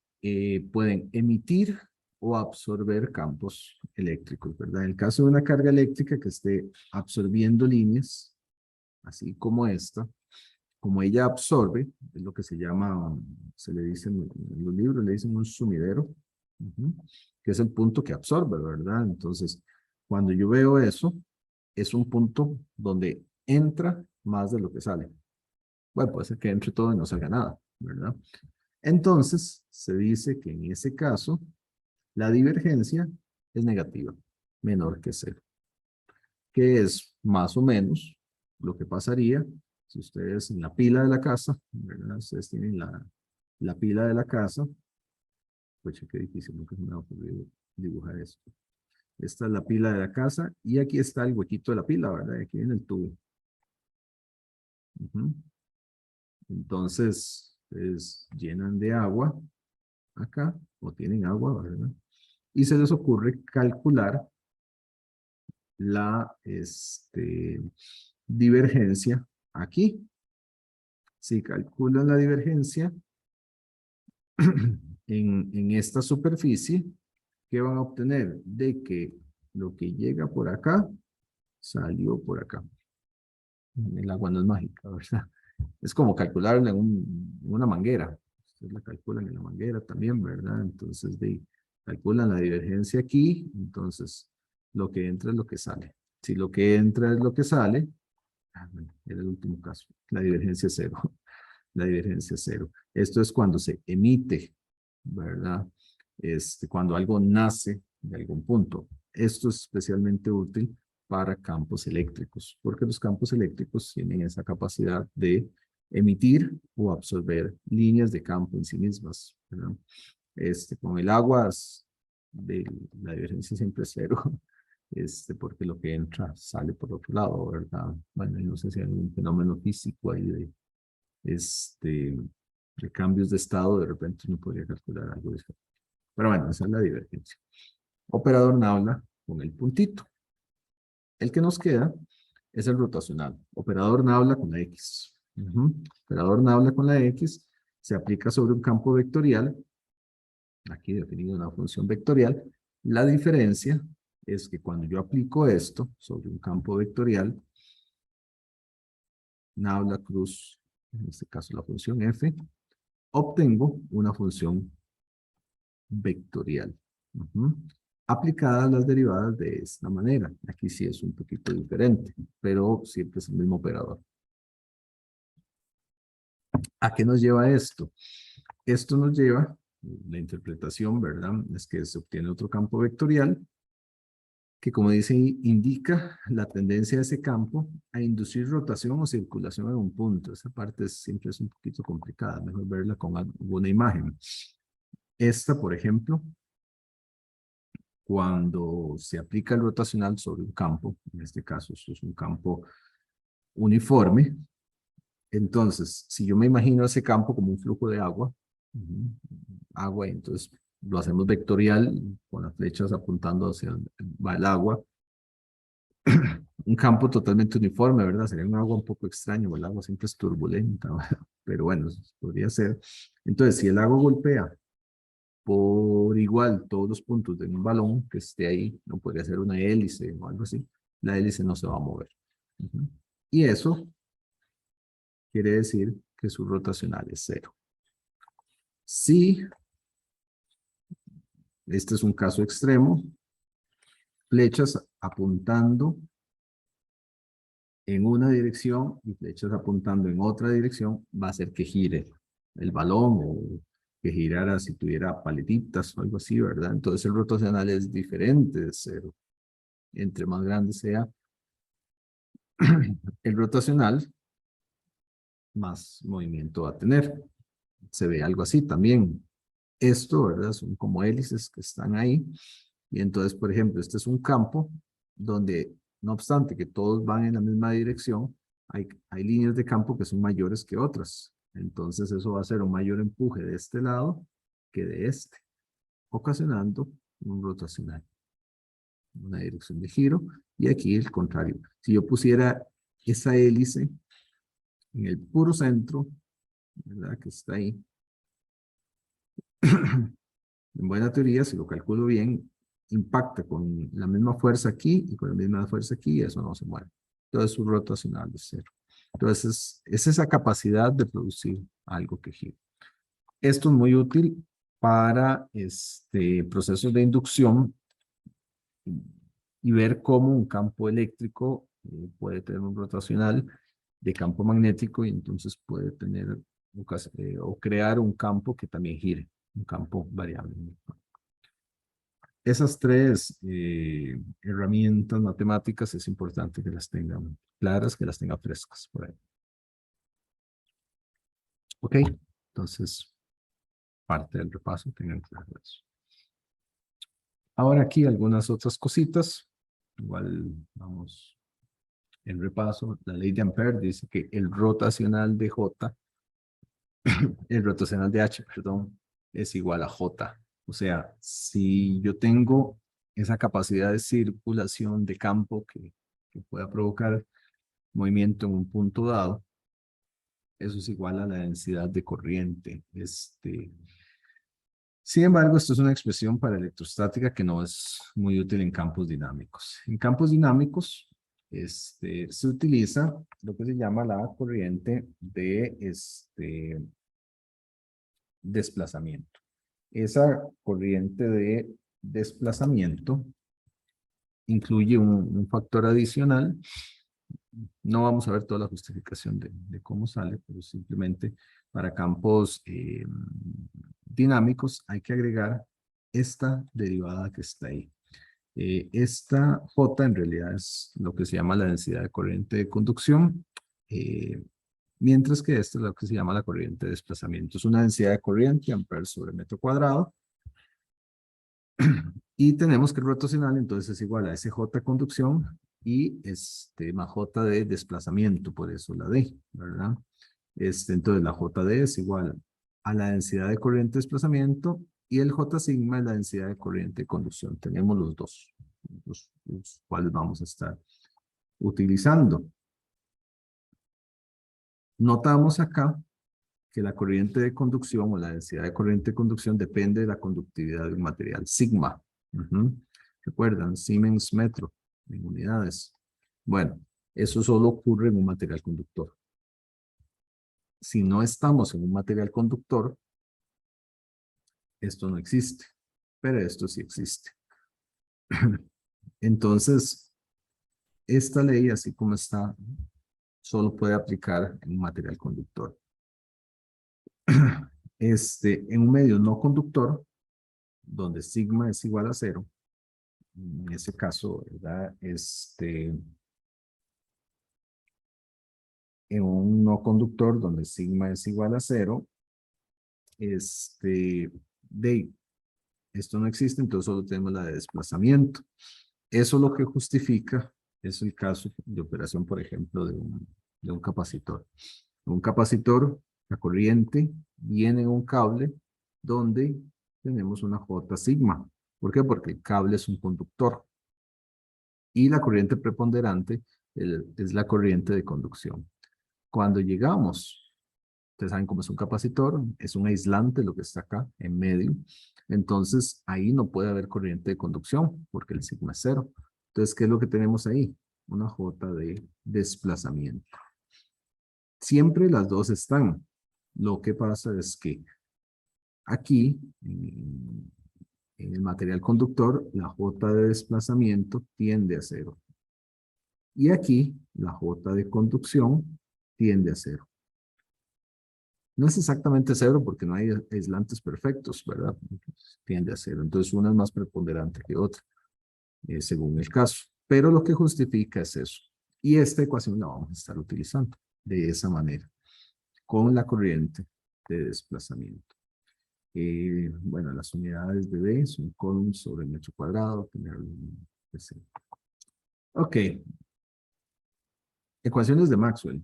pueden emitir o absorber campos eléctricos, ¿verdad? En el caso de una carga eléctrica que esté absorbiendo líneas, así como esta, como ella absorbe, es lo que se llama, se le dice en los libros, le dicen un sumidero, que es el punto que absorbe, ¿verdad? Entonces, cuando yo veo eso, es un punto donde entra más de lo que sale. Bueno, puede ser que entre todo y no salga nada, ¿verdad? Entonces, se dice que en ese caso, la divergencia es negativa, menor que cero, que es más o menos lo que pasaría si ustedes en la pila de la casa, ¿verdad? Ustedes tienen la pila de la casa, pues qué difícil, nunca se me ha ocurrido dibujar esto. Esta es la pila de la casa y aquí está el huequito de la pila, ¿verdad? Aquí viene el tubo. Entonces, ustedes llenan de agua acá, o tienen agua, ¿verdad? Y se les ocurre calcular la divergencia aquí. Si calculan la divergencia en esta superficie, ¿qué van a obtener? De que lo que llega por acá salió por acá. El agua no es mágica, ¿verdad? Es como calcularla en una manguera. Ustedes la calculan en la manguera también, ¿verdad? Entonces, calculan la divergencia aquí, entonces lo que entra es lo que sale. Si lo que entra es lo que sale, bueno, era el último caso, la divergencia es cero. La divergencia es cero. Esto es cuando se emite, ¿verdad? Cuando algo nace de algún punto. Esto es especialmente útil para campos eléctricos, porque los campos eléctricos tienen esa capacidad de emitir o absorber líneas de campo en sí mismas, ¿verdad? Con el agua, de, la divergencia siempre es cero, porque lo que entra sale por otro lado, ¿verdad? Bueno, yo no sé si hay algún fenómeno físico ahí de cambios de estado, de repente uno podría calcular algo de eso. Pero bueno, esa es la divergencia. Operador Naula con el puntito. El que nos queda es el rotacional. Operador Naula con la X. Operador Naula con la X se aplica sobre un campo vectorial. Aquí definido una función vectorial. La diferencia es que cuando yo aplico esto sobre un campo vectorial, Naula cruz, en este caso la función f, obtengo una función vectorial. Aplicada a las derivadas de esta manera. Aquí sí es un poquito diferente, pero siempre es el mismo operador. ¿A qué nos lleva esto? Esto nos lleva, la interpretación, ¿verdad? Es que se obtiene otro campo vectorial que, como dice, indica la tendencia de ese campo a inducir rotación o circulación en un punto. Esa parte siempre es un poquito complicada, mejor verla con alguna imagen. Esta, por ejemplo, cuando se aplica el rotacional sobre un campo, en este caso esto es un campo uniforme, entonces, si yo me imagino ese campo como un flujo de agua, agua, entonces lo hacemos vectorial, con las flechas apuntando hacia donde va el agua, un campo totalmente uniforme, ¿verdad? Sería un agua un poco extraño, el agua siempre es turbulenta, ¿verdad? Pero bueno, podría ser. Entonces, si el agua golpea por igual todos los puntos de un balón que esté ahí, no podría ser una hélice o algo así, la hélice no se va a mover. Y eso quiere decir que su rotacional es cero. Si este es un caso extremo, flechas apuntando en una dirección y flechas apuntando en otra dirección, va a hacer que gire el balón o que girara si tuviera paletitas o algo así, ¿verdad? Entonces el rotacional es diferente de cero. Entre más grande sea el rotacional, más movimiento va a tener. Se ve algo así también. Esto, ¿verdad? Son como hélices que están ahí. Y entonces, por ejemplo, este es un campo donde, no obstante que todos van en la misma dirección, hay líneas de campo que son mayores que otras. Entonces, eso va a ser un mayor empuje de este lado que de este, ocasionando un rotacional, una dirección de giro. Y aquí el contrario. Si yo pusiera esa hélice en el puro centro, ¿verdad? Que está ahí. En buena teoría, si lo calculo bien, impacta con la misma fuerza aquí y con la misma fuerza aquí y eso no se mueve. Entonces su rotacional es cero. Entonces es esa capacidad de producir algo que gira. Esto es muy útil para procesos de inducción y ver cómo un campo eléctrico puede tener un rotacional de campo magnético y entonces puede tener o crear un campo que también gire, un campo variable. Esas tres herramientas matemáticas es importante que las tengan claras, que las tengan frescas por ahí. Ok, entonces parte del repaso tengan claro eso. Ahora aquí algunas otras cositas. Igual vamos en repaso. La ley de Ampère dice que el rotacional de J, el rotacional de H, perdón, es igual a J. O sea, si yo tengo esa capacidad de circulación de campo que pueda provocar movimiento en un punto dado, eso es igual a la densidad de corriente. Sin embargo, esto es una expresión para electrostática que no es muy útil en campos dinámicos. En campos dinámicos, se utiliza lo que se llama la corriente de desplazamiento. Esa corriente de desplazamiento incluye un factor adicional. No vamos a ver toda la justificación de cómo sale, pero simplemente para campos dinámicos hay que agregar esta derivada que está ahí. Esta J en realidad es lo que se llama la densidad de corriente de conducción, mientras que esta es lo que se llama la corriente de desplazamiento. Es una densidad de corriente, amperes sobre metro cuadrado, y tenemos que el rotacional entonces es igual a SJ conducción y más J de desplazamiento, por eso la D, ¿verdad? Entonces la JD es igual a la densidad de corriente de desplazamiento y el J sigma es la densidad de corriente de conducción. Tenemos los dos, los cuales vamos a estar utilizando. Notamos acá que la corriente de conducción o la densidad de corriente de conducción depende de la conductividad de un material, sigma. Recuerdan, Siemens metro, en unidades. Bueno, eso solo ocurre en un material conductor. Si no estamos en un material conductor, esto no existe, pero esto sí existe. Entonces, esta ley, así como está, solo puede aplicar en un material conductor. En un medio no conductor, donde sigma es igual a 0, en ese caso, ¿verdad? En un no conductor, donde sigma es igual a 0, esto no existe, entonces solo tenemos la de desplazamiento. Eso lo que justifica es el caso de operación, por ejemplo, de un capacitor. Un capacitor, la corriente viene en un cable donde tenemos una J sigma. ¿Por qué? Porque el cable es un conductor. Y la corriente preponderante es la corriente de conducción. Cuando llegamos, ustedes saben cómo es un capacitor, es un aislante lo que está acá en medio. Entonces, ahí no puede haber corriente de conducción porque el sigma es 0. Entonces, ¿qué es lo que tenemos ahí? Una J de desplazamiento. Siempre las dos están. Lo que pasa es que aquí, en el material conductor, la J de desplazamiento tiende a 0. Y aquí, la J de conducción tiende a 0. No es exactamente 0 porque no hay aislantes perfectos, ¿verdad? Tiende a 0. Entonces, una es más preponderante que otra, según el caso. Pero lo que justifica es eso. Y esta ecuación la vamos a estar utilizando de esa manera, con la corriente de desplazamiento. Bueno, las unidades de B son coulombs sobre metro cuadrado. Ok. Ecuaciones de Maxwell.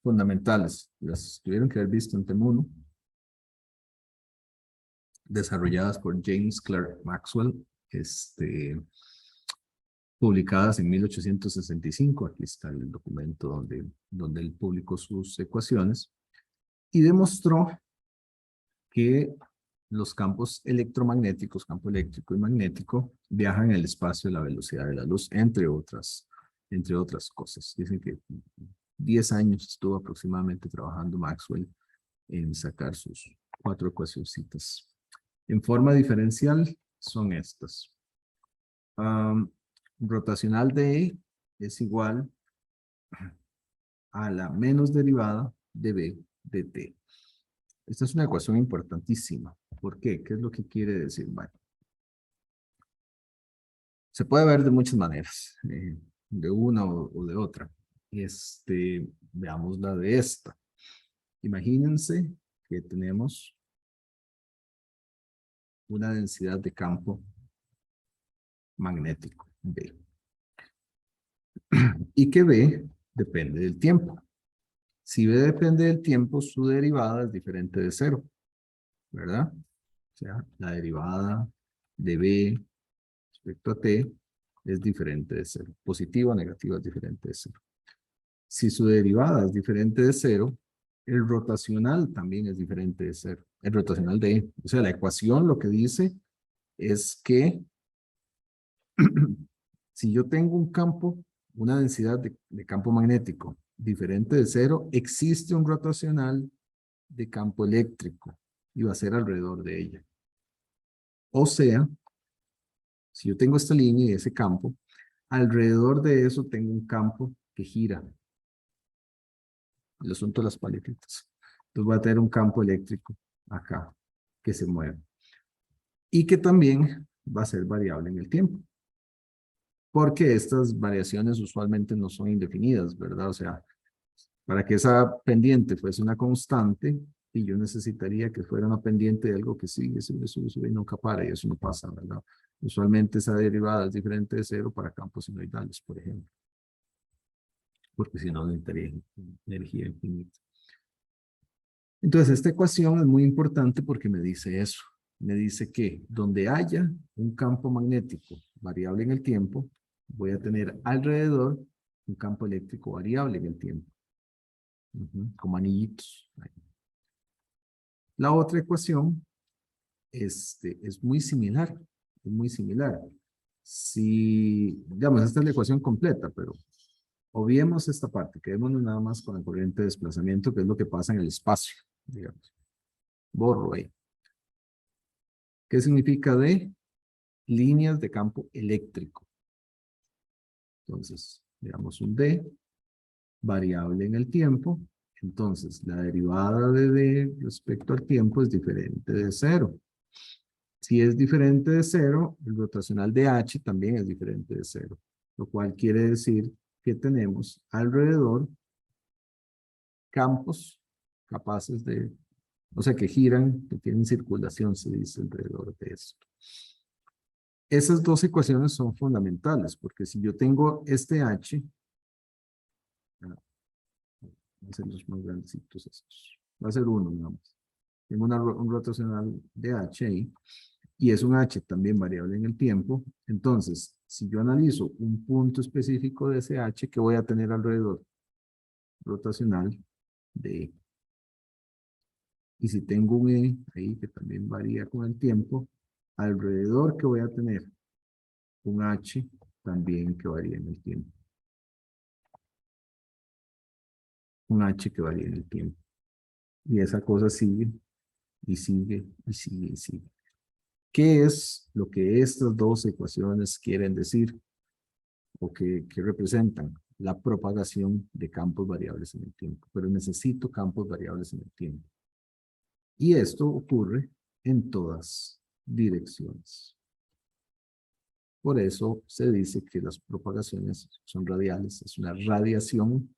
Fundamentales. Las tuvieron que haber visto en TEM 1. Desarrolladas por James Clerk Maxwell. Publicadas en 1865. Aquí está el documento donde él publicó sus ecuaciones. Y demostró que los campos electromagnéticos, campo eléctrico y magnético, viajan en el espacio a la velocidad de la luz, entre otras cosas. Dicen que 10 años estuvo aproximadamente trabajando Maxwell en sacar sus 4 ecuacioncitas. En forma diferencial son estas. Rotacional de E es igual a la menos derivada de B de T. Esta es una ecuación importantísima. ¿Por qué? ¿Qué es lo que quiere decir? Bueno, se puede ver de muchas maneras, de una o de otra. Veamos la de esta. Imagínense que tenemos una densidad de campo magnético, B. Y que B depende del tiempo. Si B depende del tiempo, su derivada es diferente de 0, ¿verdad? O sea, la derivada de B respecto a T es diferente de 0. Positiva o negativa es diferente de 0. Si su derivada es diferente de 0, el rotacional también es diferente de 0. El rotacional de E. O sea, la ecuación lo que dice es que si yo tengo un campo una densidad de campo magnético diferente de cero, existe un rotacional de campo eléctrico y va a ser alrededor de ella. O sea, si yo tengo esta línea y ese campo, alrededor de eso tengo un campo que gira. El asunto de las paletitas. Entonces voy a tener un campo eléctrico acá que se mueve. Y que también va a ser variable en el tiempo. Porque estas variaciones usualmente no son indefinidas, ¿verdad? O sea, para que esa pendiente fuese una constante, y yo necesitaría que fuera una pendiente de algo que sigue, sube, sube, sube y nunca para, y eso no pasa, ¿verdad? Usualmente esa derivada es diferente de cero para campos sinoidales, por ejemplo. Porque si no, necesitaría energía infinita. Entonces, esta ecuación es muy importante porque me dice eso. Me dice que donde haya un campo magnético variable en el tiempo, voy a tener alrededor un campo eléctrico variable en el tiempo. Como anillitos. La otra ecuación es muy similar. Es muy similar. Si, digamos, esta es la ecuación completa, pero obviemos esta parte. Quedémonos nada más con la corriente de desplazamiento, que es lo que pasa en el espacio, digamos. Borro ahí. ¿Qué significa D? Líneas de campo eléctrico. Entonces, digamos un D, variable en el tiempo. Entonces, la derivada de D respecto al tiempo es diferente de cero. Si es diferente de cero, el rotacional de H también es diferente de cero. Lo cual quiere decir que tenemos alrededor campos capaces de, o sea, que giran, que tienen circulación, se dice alrededor de esto. Esas dos ecuaciones son fundamentales, porque si yo tengo este H, voy a hacer los más grandecitos estos, va a ser uno nada más. Tengo un rotacional de H ahí, y es un H también variable en el tiempo. Entonces, si yo analizo un punto específico de ese H, ¿qué voy a tener alrededor? Rotacional de E. Y si tengo un E ahí que también varía con el tiempo, alrededor que voy a tener un H también que varía en el tiempo. Un H que varía en el tiempo. Y esa cosa sigue, y sigue, y sigue, y sigue. ¿Qué es lo que estas dos ecuaciones quieren decir? ¿O que representan? La propagación de campos variables en el tiempo. Pero necesito campos variables en el tiempo. Y esto ocurre en todas direcciones. Por eso se dice que las propagaciones son radiales. Es una radiación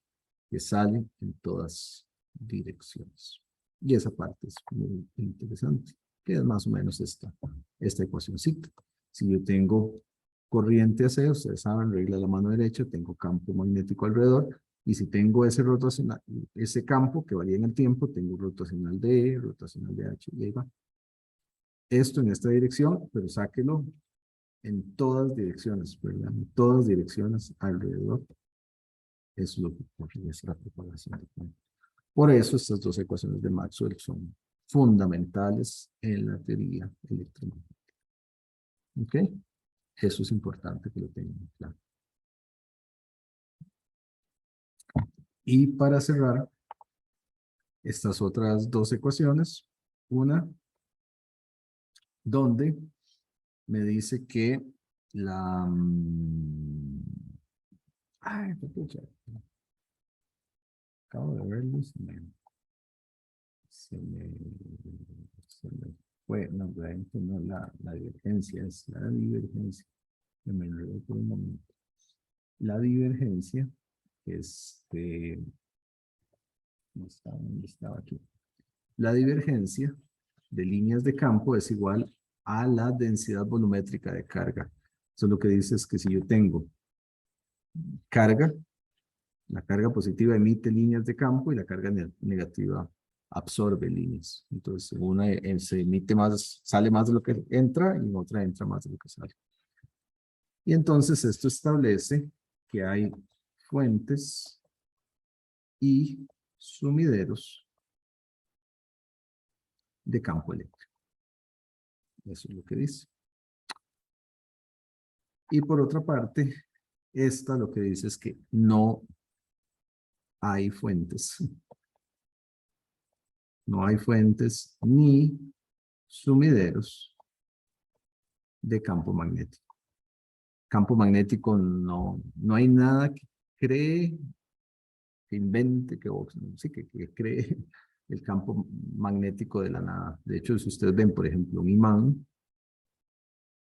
que sale en todas direcciones. Y esa parte es muy interesante, que es más o menos esta ecuacióncita. Si yo tengo corriente AC, ustedes saben, regla de la mano derecha, tengo campo magnético alrededor, y si tengo ese rotacional, ese campo que varía en el tiempo, tengo rotacional de E, rotacional de H, y ahí va. Esto en esta dirección, pero sáquelo en todas direcciones, ¿verdad? En todas direcciones alrededor. Eso es lo que ocurre, es la propagación de campo. Por eso estas dos ecuaciones de Maxwell son fundamentales en la teoría electromagnética. ¿Ok? Eso es importante que lo tengan claro. Y para cerrar, estas otras dos ecuaciones, una donde me dice que la... ay, qué pucha. Acabo de verlo. Se me fue, no, no la divergencia, es la divergencia. Me enredé por un momento. La divergencia, ¿dónde estaba aquí? La divergencia de líneas de campo es igual a la densidad volumétrica de carga. Eso lo que dice es que si yo tengo carga, la carga positiva emite líneas de campo y la carga negativa absorbe líneas. Entonces, en una se emite más, sale más de lo que entra y en otra entra más de lo que sale. Y entonces esto establece que hay fuentes y sumideros de campo eléctrico. Eso es lo que dice. Y por otra parte, Esta lo que dice es que no hay fuentes. No hay fuentes ni sumideros de campo magnético. Campo magnético no hay nada que cree, que invente, sí, que cree el campo magnético de la nada. De hecho, si ustedes ven, por ejemplo, un imán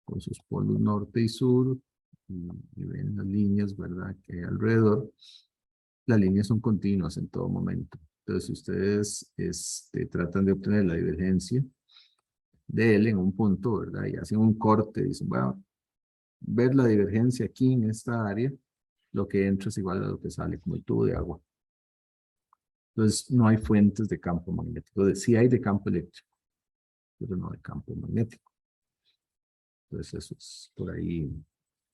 con sus polos norte y sur, y ven las líneas, ¿verdad?, que hay alrededor, las líneas son continuas en todo momento. Entonces, si ustedes tratan de obtener la divergencia de él en un punto, ¿verdad?, y hacen un corte, dicen, bueno, ver la divergencia aquí en esta área, lo que entra es igual a lo que sale, como el tubo de agua. Entonces, no hay fuentes de campo magnético. Sí hay de campo eléctrico, pero no de campo magnético. Entonces, eso es por ahí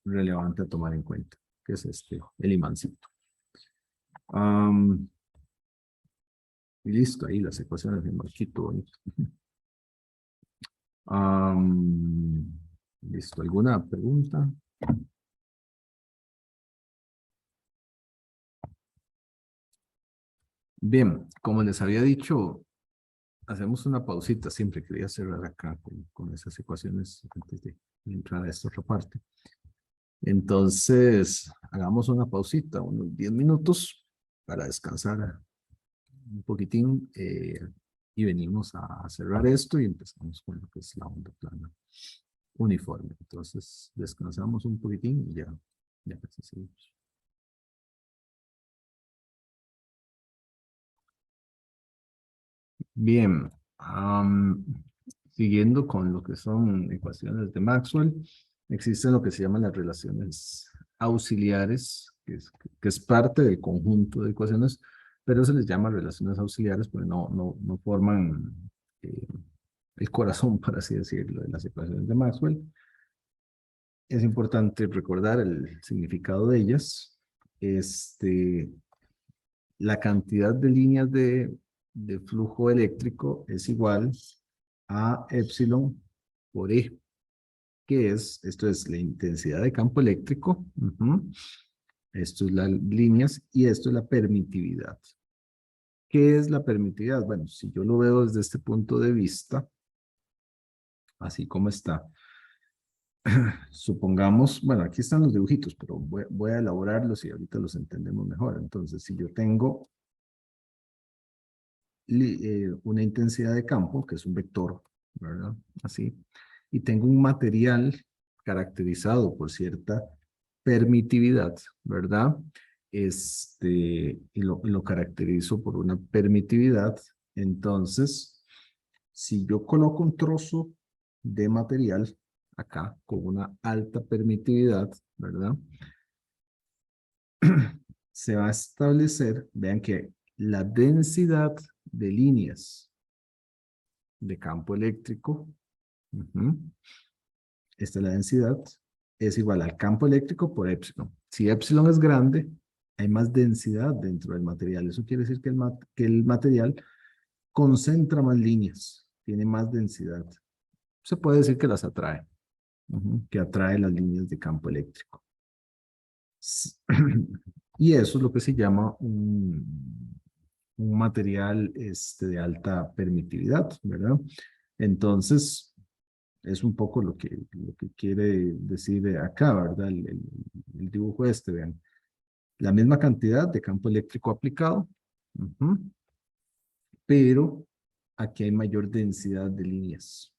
relevante a tomar en cuenta, que es el imancito. Y listo, ahí las ecuaciones de marquito bonito. Listo, ¿alguna pregunta? Bien, como les había dicho, hacemos una pausita. Siempre quería cerrar acá con esas ecuaciones antes de entrar a esta otra parte. Entonces, hagamos una pausita, unos 10 minutos para descansar un poquitín y venimos a cerrar esto y empezamos con lo que es la onda plana uniforme. Entonces, descansamos un poquitín y ya casi seguimos. Bien, siguiendo con lo que son ecuaciones de Maxwell, existen lo que se llaman las relaciones auxiliares, que es parte del conjunto de ecuaciones, pero se les llama relaciones auxiliares porque no forman eh, el corazón, por así decirlo, de las ecuaciones de Maxwell. Es importante recordar el significado de ellas. La cantidad de líneas de flujo eléctrico es igual a epsilon por E, esto es la intensidad de campo eléctrico, esto es las líneas y esto es la permitividad. ¿Qué es la permitividad? Bueno, si yo lo veo desde este punto de vista, así como está, supongamos, bueno, aquí están los dibujitos, pero voy a elaborarlos y ahorita los entendemos mejor. Entonces, si yo tengo una intensidad de campo, que es un vector, ¿verdad? Así. Y tengo un material caracterizado por cierta permitividad, ¿verdad? Y lo caracterizo por una permitividad. Entonces, si yo coloco un trozo de material acá con una alta permitividad, ¿verdad? Se va a establecer, vean que la densidad de líneas de campo eléctrico, esta es la densidad, es igual al campo eléctrico por epsilon. Si epsilon es grande, hay más densidad dentro del material. Eso quiere decir que el material concentra más líneas, tiene más densidad. Se puede decir que las atrae, que atrae las líneas de campo eléctrico. Y eso es lo que se llama un material de alta permitividad, ¿verdad? Entonces, es un poco lo que quiere decir acá, ¿verdad? El dibujo vean. La misma cantidad de campo eléctrico aplicado, pero aquí hay mayor densidad de líneas.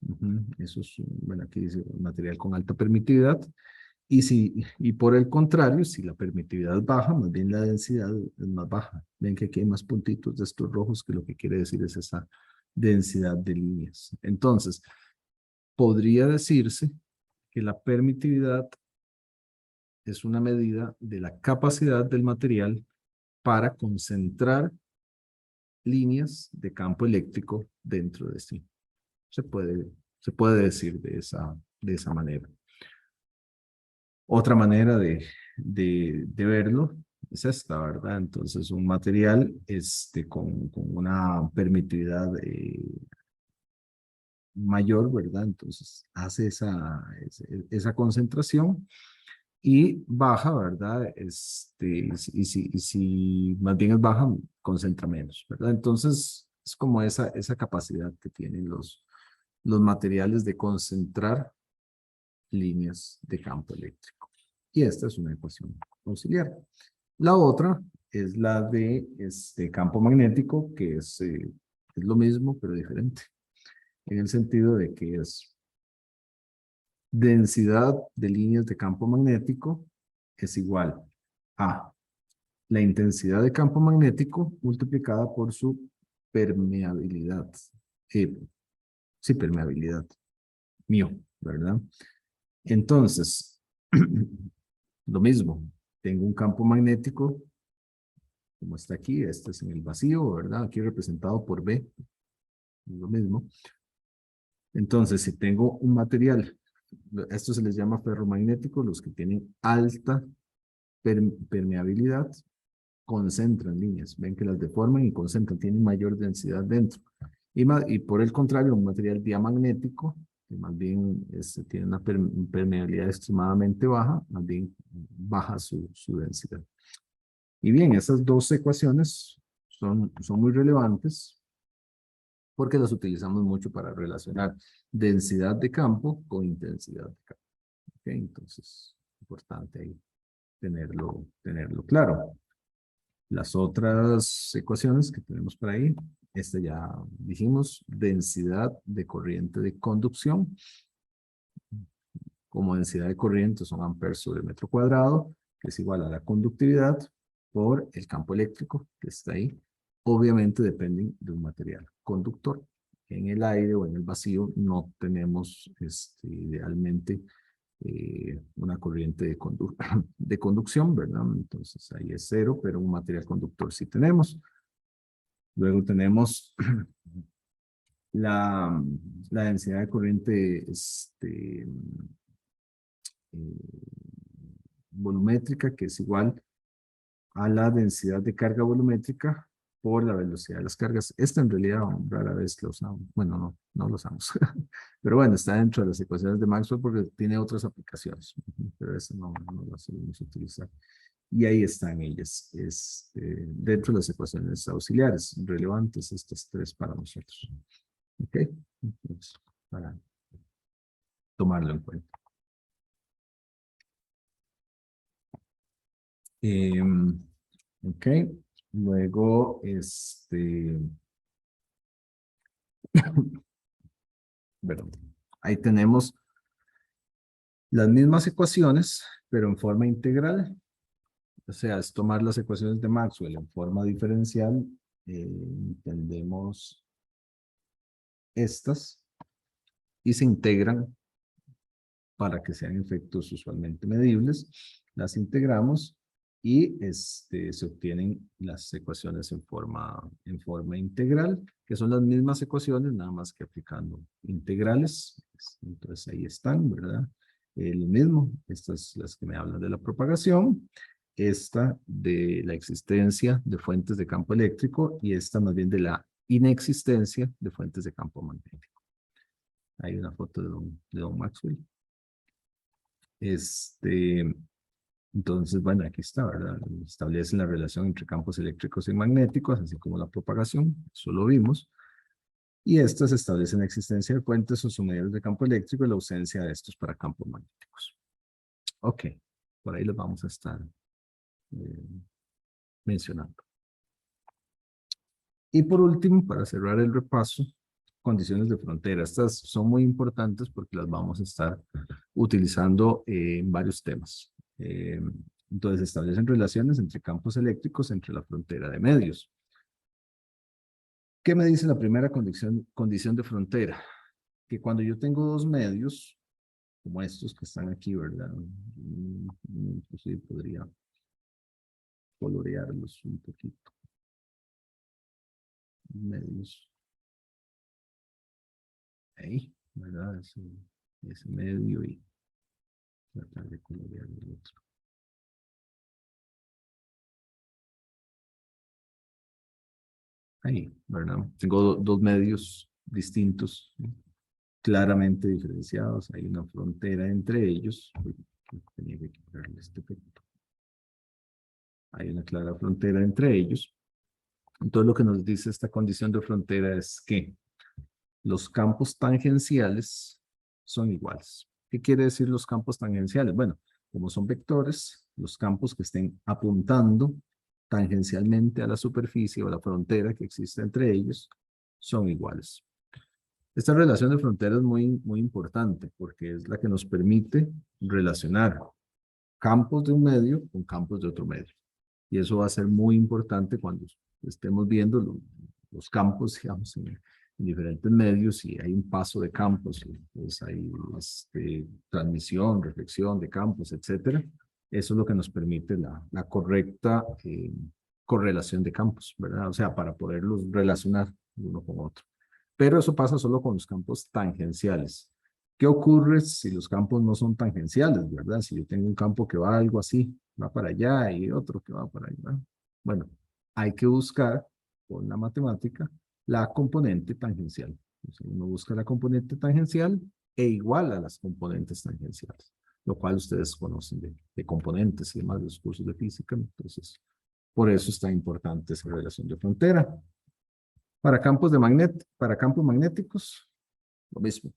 Eso es, bueno, aquí dice material con alta permitividad. Y por el contrario, si la permitividad baja, más bien la densidad es más baja. Ven que aquí hay más puntitos de estos rojos que lo que quiere decir es esa densidad de líneas. Entonces, podría decirse que la permitividad es una medida de la capacidad del material para concentrar líneas de campo eléctrico dentro de sí. Se puede decir de esa manera. Otra manera de verlo es esta, ¿verdad? Entonces, un material con una permitividad mayor, ¿verdad? Entonces, hace esa concentración y baja, ¿verdad? Y si más bien es baja, concentra menos, ¿verdad? Entonces, es como esa capacidad que tienen los materiales de concentrar líneas de campo eléctrico. Y esta es una ecuación auxiliar. La otra es la de campo magnético, que es lo mismo, pero diferente, en el sentido de que es densidad de líneas de campo magnético es igual a la intensidad de campo magnético multiplicada por su permeabilidad. Eh, sí, permeabilidad, mío, ¿verdad? Entonces, lo mismo, tengo un campo magnético, como está aquí, este es en el vacío, ¿verdad? Aquí representado por B, lo mismo. Entonces, si tengo un material, esto se les llama ferromagnético, los que tienen alta permeabilidad, concentran líneas. Ven que las deforman y concentran, tienen mayor densidad dentro. Y por el contrario, un material diamagnético, que más bien tiene una permeabilidad extremadamente baja, más bien baja su densidad. Y bien, esas dos ecuaciones son muy relevantes porque las utilizamos mucho para relacionar densidad de campo con intensidad de campo. ¿Okay? Entonces, importante ahí tenerlo claro. Las otras ecuaciones que tenemos por ahí, esta ya dijimos, densidad de corriente de conducción. Como densidad de corriente son amperes sobre metro cuadrado, que es igual a la conductividad por el campo eléctrico que está ahí. Obviamente dependen de un material conductor. En el aire o en el vacío no tenemos idealmente una corriente de conducción, ¿verdad? Entonces ahí es cero, pero un material conductor sí tenemos. Luego tenemos la, la densidad de corriente volumétrica, que es igual a la densidad de carga volumétrica por la velocidad de las cargas. Esta en realidad rara vez la usamos. Bueno, no lo usamos. Pero bueno, está dentro de las ecuaciones de Maxwell porque tiene otras aplicaciones. Pero esa no la solemos utilizar. Y ahí están ellas. Dentro de las ecuaciones auxiliares relevantes, estas tres para nosotros. ¿Ok? Entonces, para tomarlo en cuenta. Ok. Luego, perdón, ahí tenemos las mismas ecuaciones, pero en forma integral. O sea, es tomar las ecuaciones de Maxwell en forma diferencial. Entendemos estas y se integran para que sean efectos usualmente medibles. Las integramos y se obtienen las ecuaciones en forma integral, que son las mismas ecuaciones, nada más que aplicando integrales. Entonces ahí están, ¿verdad? Lo mismo, estas las que me hablan de la propagación, esta de la existencia de fuentes de campo eléctrico y esta más bien de la inexistencia de fuentes de campo magnético. Hay una foto de don Maxwell. Entonces, bueno, aquí está, ¿verdad? Establecen la relación entre campos eléctricos y magnéticos, así como la propagación, eso lo vimos. Y estas establecen la existencia de fuentes o sumiderios de campo eléctrico y la ausencia de estos para campos magnéticos. Ok, por ahí los vamos a estar mencionando. Y por último, para cerrar el repaso, condiciones de frontera. Estas son muy importantes porque las vamos a estar utilizando en varios temas. Entonces, establecen relaciones entre campos eléctricos entre la frontera de medios. ¿Qué me dice la primera condición de frontera? Que cuando yo tengo dos medios, como estos que están aquí, ¿verdad? Inclusive podría colorearlos un poquito. Medios. Ahí, ¿verdad? Ese medio y tratar de colorear el otro. Ahí, ¿verdad? Tengo dos medios distintos, claramente diferenciados. Hay una frontera entre ellos, Tenía que quitarle este efecto. Hay una clara frontera entre ellos. Entonces lo que nos dice esta condición de frontera es que los campos tangenciales son iguales. ¿Qué quiere decir los campos tangenciales? Bueno, como son vectores, los campos que estén apuntando tangencialmente a la superficie o a la frontera que existe entre ellos son iguales. Esta relación de frontera es muy importante porque es la que nos permite relacionar campos de un medio con campos de otro medio. Y eso va a ser muy importante cuando estemos viendo los campos, digamos, en diferentes medios y hay un paso de campos, pues hay transmisión, reflexión de campos, etcétera. Eso es lo que nos permite la correcta correlación de campos, ¿verdad? O sea, para poderlos relacionar uno con otro. Pero eso pasa solo con los campos tangenciales. ¿Qué ocurre si los campos no son tangenciales, verdad? Si yo tengo un campo que va algo así, va para allá y otro que va para allá. Bueno, hay que buscar con la matemática la componente tangencial. Entonces, uno busca la componente tangencial e igual a las componentes tangenciales, lo cual ustedes conocen de componentes y demás de los cursos de física. Entonces, por eso es tan importante esa relación de frontera. Para campos magnéticos, lo mismo.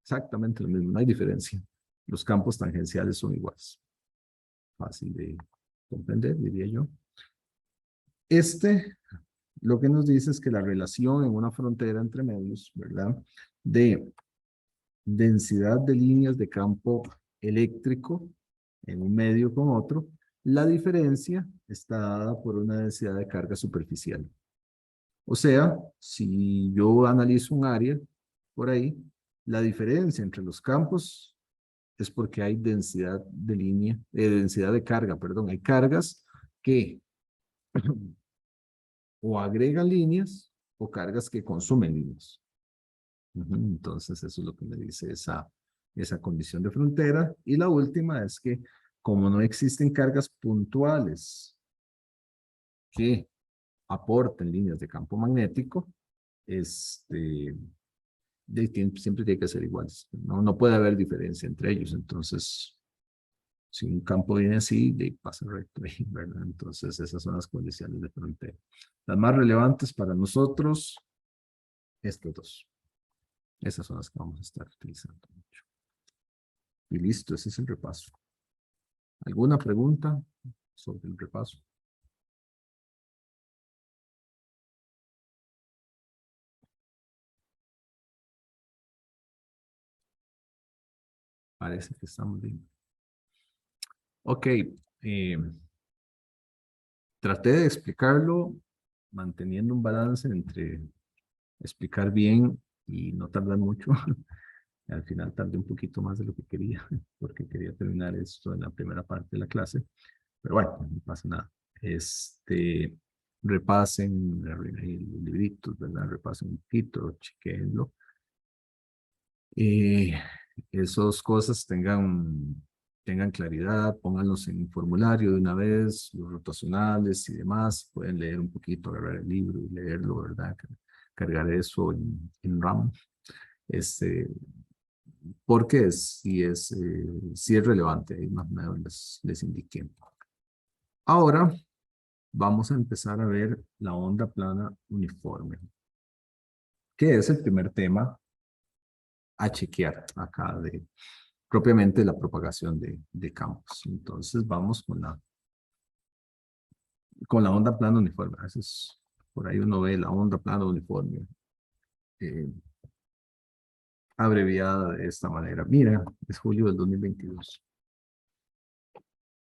Exactamente lo mismo, no hay diferencia. Los campos tangenciales son iguales. Fácil de comprender, diría yo. Lo que nos dice es que la relación en una frontera entre medios, ¿verdad? De densidad de líneas de campo eléctrico en un medio con otro, la diferencia está dada por una densidad de carga superficial. O sea, si yo analizo un área por ahí, la diferencia entre los campos es porque hay densidad de línea, densidad de carga, perdón. Hay cargas que o agregan líneas o cargas que consumen líneas. Entonces, eso es lo que me dice esa condición de frontera. Y la última es que como no existen cargas puntuales que aporten líneas de campo magnético, siempre tiene que ser iguales. No puede haber diferencia entre ellos. Entonces, si un campo viene así, pasa recto ahí, ¿verdad? Entonces, esas son las condiciones de frontera. Las más relevantes para nosotros, estas dos. Esas son las que vamos a estar utilizando mucho. Y listo, ese es el repaso. ¿Alguna pregunta sobre el repaso? Parece que estamos bien. Ok. Traté de explicarlo manteniendo un balance entre explicar bien y no tardar mucho. Al final tardé un poquito más de lo que quería, porque quería terminar esto en la primera parte de la clase. Pero bueno, no pasa nada. Repasen los libritos, ¿verdad? Repasen un poquito, chequenlo. Esas cosas tengan claridad, pónganlos en un formulario de una vez, los rotacionales y demás. Pueden leer un poquito, agarrar el libro y leerlo, ¿verdad? Cargar eso en RAM. Porque si es relevante, ahí más o menos les indiqué. Ahora vamos a empezar a ver la onda plana uniforme, que es el primer tema a chequear acá propiamente la propagación de campos. Entonces vamos con la onda plana uniforme. A veces por ahí uno ve la onda plana uniforme eh, abreviada de esta manera. Mira, es julio del 2022.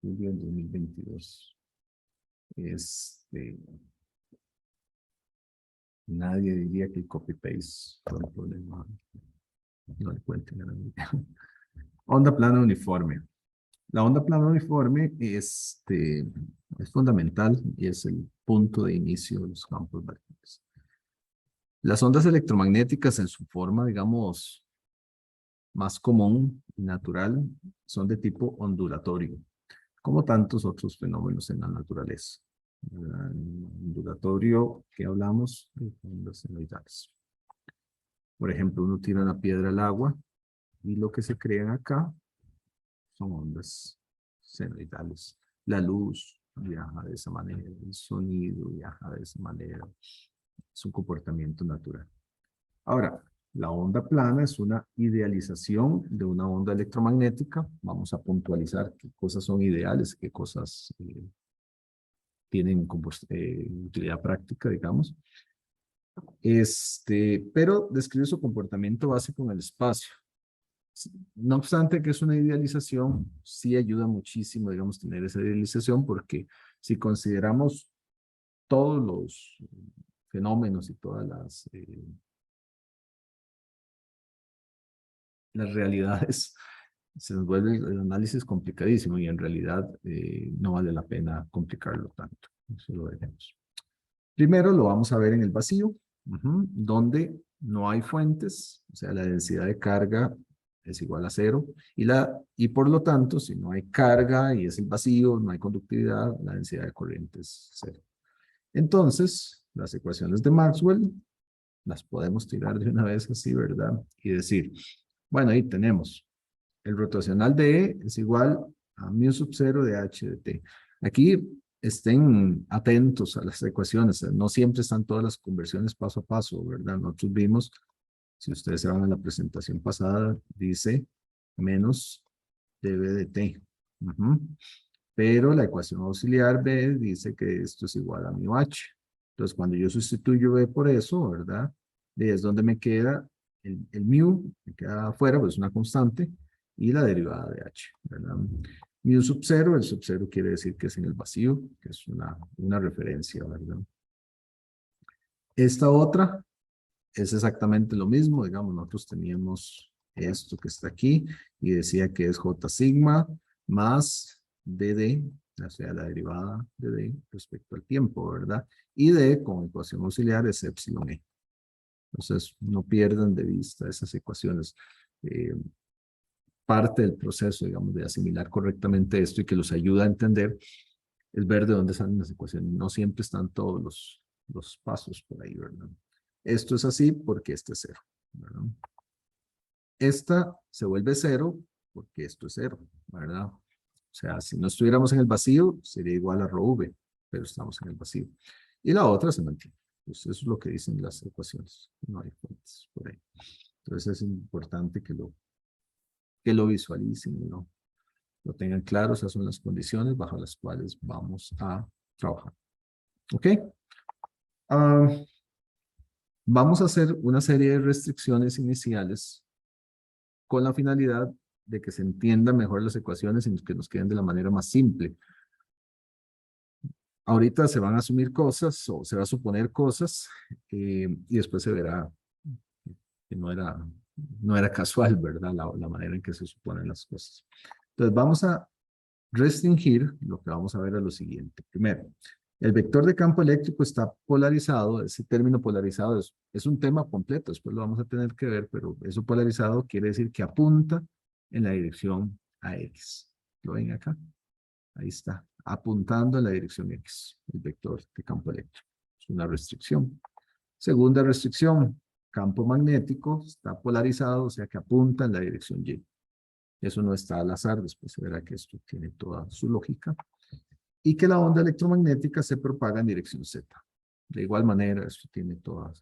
Julio del 2022. Nadie diría que el copy-paste fue un problema. No le cuenten a nadie. Onda plana uniforme. La onda plana uniforme es fundamental y es el punto de inicio de los campos magnéticos. Las ondas electromagnéticas en su forma, digamos, más común y natural, son de tipo ondulatorio, como tantos otros fenómenos en la naturaleza. Ondulatorio que hablamos de ondas senoidales. Por ejemplo, uno tira una piedra al agua y lo que se crea acá son ondas senoidales. La luz viaja de esa manera, el sonido viaja de esa manera. Es un comportamiento natural. Ahora, la onda plana es una idealización de una onda electromagnética. Vamos a puntualizar qué cosas son ideales, qué cosas tienen utilidad práctica, digamos. Pero describe su comportamiento básico en el espacio. No obstante que es una idealización, sí ayuda muchísimo, digamos, tener esa idealización, porque si consideramos todos los fenómenos y todas las realidades, se nos vuelve el análisis complicadísimo y en realidad no vale la pena complicarlo tanto. Eso lo veremos. Primero lo vamos a ver en el vacío, donde no hay fuentes, o sea, la densidad de carga es igual a cero, y por lo tanto, si no hay carga y es el vacío, no hay conductividad, la densidad de corriente es cero. Entonces, las ecuaciones de Maxwell las podemos tirar de una vez así, ¿verdad? Y decir, bueno, ahí tenemos el rotacional de E es igual a mu sub 0 de H de T. Aquí estén atentos a las ecuaciones, no siempre están todas las conversiones paso a paso, ¿verdad? Nosotros vimos, si ustedes se van a la presentación pasada, dice menos dB de T. Pero la ecuación auxiliar B dice que esto es igual a mu H. Entonces, cuando yo sustituyo B por eso, ¿verdad? Y es donde me queda el mu, me queda afuera, pues es una constante, y la derivada de H, ¿verdad? Mu sub 0, el sub 0 quiere decir que es en el vacío, que es una referencia, ¿verdad? Esta otra es exactamente lo mismo, digamos, nosotros teníamos esto que está aquí, y decía que es J sigma más dd, o sea, la derivada de d respecto al tiempo, ¿verdad? Y d, con ecuación auxiliar, es epsilon e. Entonces, no pierdan de vista esas ecuaciones. Parte del proceso, digamos, de asimilar correctamente esto y que los ayuda a entender es ver de dónde salen las ecuaciones. No siempre están todos los pasos por ahí, ¿verdad? Esto es así porque este es cero, ¿verdad? Esta se vuelve cero porque esto es cero, ¿verdad? O sea, si no estuviéramos en el vacío, sería igual a rho v, pero estamos en el vacío. Y la otra se mantiene. Pues eso es lo que dicen las ecuaciones. No hay fuentes por ahí. Entonces es importante que lo visualicen y lo tengan claro. Esas son las condiciones bajo las cuales vamos a trabajar. ¿Ok? Vamos a hacer una serie de restricciones iniciales con la finalidad de que se entiendan mejor las ecuaciones y que nos queden de la manera más simple. Ahorita se van a asumir cosas o se va a suponer cosas y después se verá que no era casual, ¿verdad? La manera en que se suponen las cosas. Entonces vamos a restringir lo que vamos a ver a lo siguiente. Primero, el vector de campo eléctrico está polarizado. Ese término polarizado es un tema completo, después lo vamos a tener que ver, pero eso polarizado quiere decir que apunta en la dirección a X. ¿Lo ven acá? Ahí está, apuntando en la dirección X, el vector de campo eléctrico. Es una restricción. Segunda restricción, campo magnético está polarizado, o sea que apunta en la dirección Y. Eso no está al azar, después se verá que esto tiene toda su lógica. Y que la onda electromagnética se propaga en dirección Z. De igual manera, esto tiene toda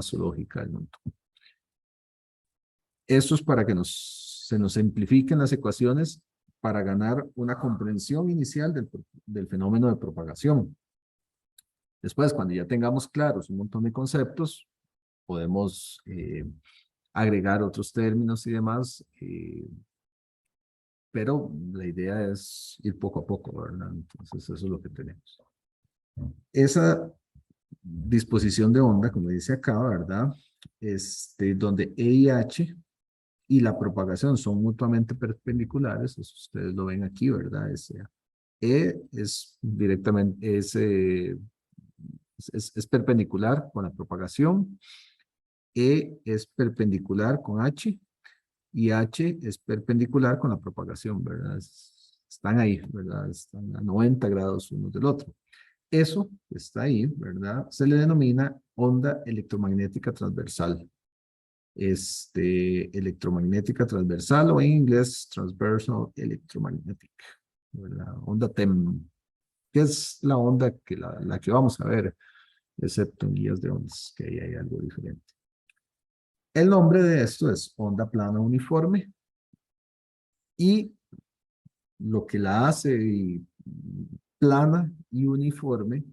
su lógica del mundo. Esto es para que se nos simplifiquen las ecuaciones para ganar una comprensión inicial del fenómeno de propagación. Después, cuando ya tengamos claros un montón de conceptos, podemos agregar otros términos y demás, pero la idea es ir poco a poco, ¿verdad? Entonces, eso es lo que tenemos. Esa disposición de onda, como dice acá, ¿verdad? Donde E y H y la propagación son mutuamente perpendiculares, eso ustedes lo ven aquí, ¿verdad? E es directamente, es perpendicular con la propagación, E es perpendicular con H, y H es perpendicular con la propagación, ¿verdad? Están ahí, ¿verdad? Están a 90 grados uno del otro. Eso está ahí, ¿verdad? Se le denomina onda electromagnética transversal. electromagnética transversal, o en inglés transversal electromagnetic, ¿verdad? Onda TEM, que es la onda que la que vamos a ver, excepto en guías de ondas, que ahí hay algo diferente. El nombre de esto es onda plana uniforme, y lo que la hace plana y uniforme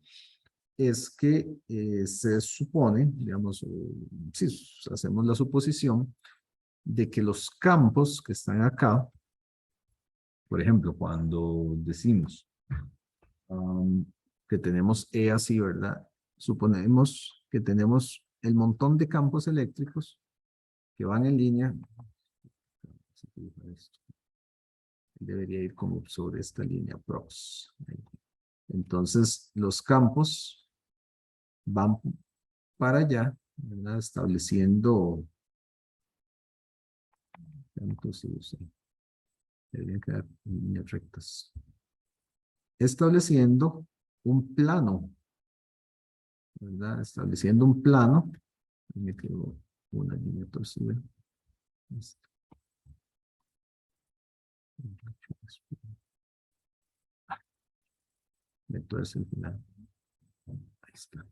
es que se supone, digamos, si hacemos la suposición de que los campos que están acá, por ejemplo, cuando decimos que tenemos E así, ¿verdad? Suponemos que tenemos el montón de campos eléctricos que van en línea. Debería ir como sobre esta línea prox. Entonces, los campos van para allá, ¿verdad? Estableciendo, entonces, deberían quedar en líneas rectas. Estableciendo un plano, ¿verdad? Estableciendo un plano. Me quedó una línea torcida. Me tuerce el final. Ahí está.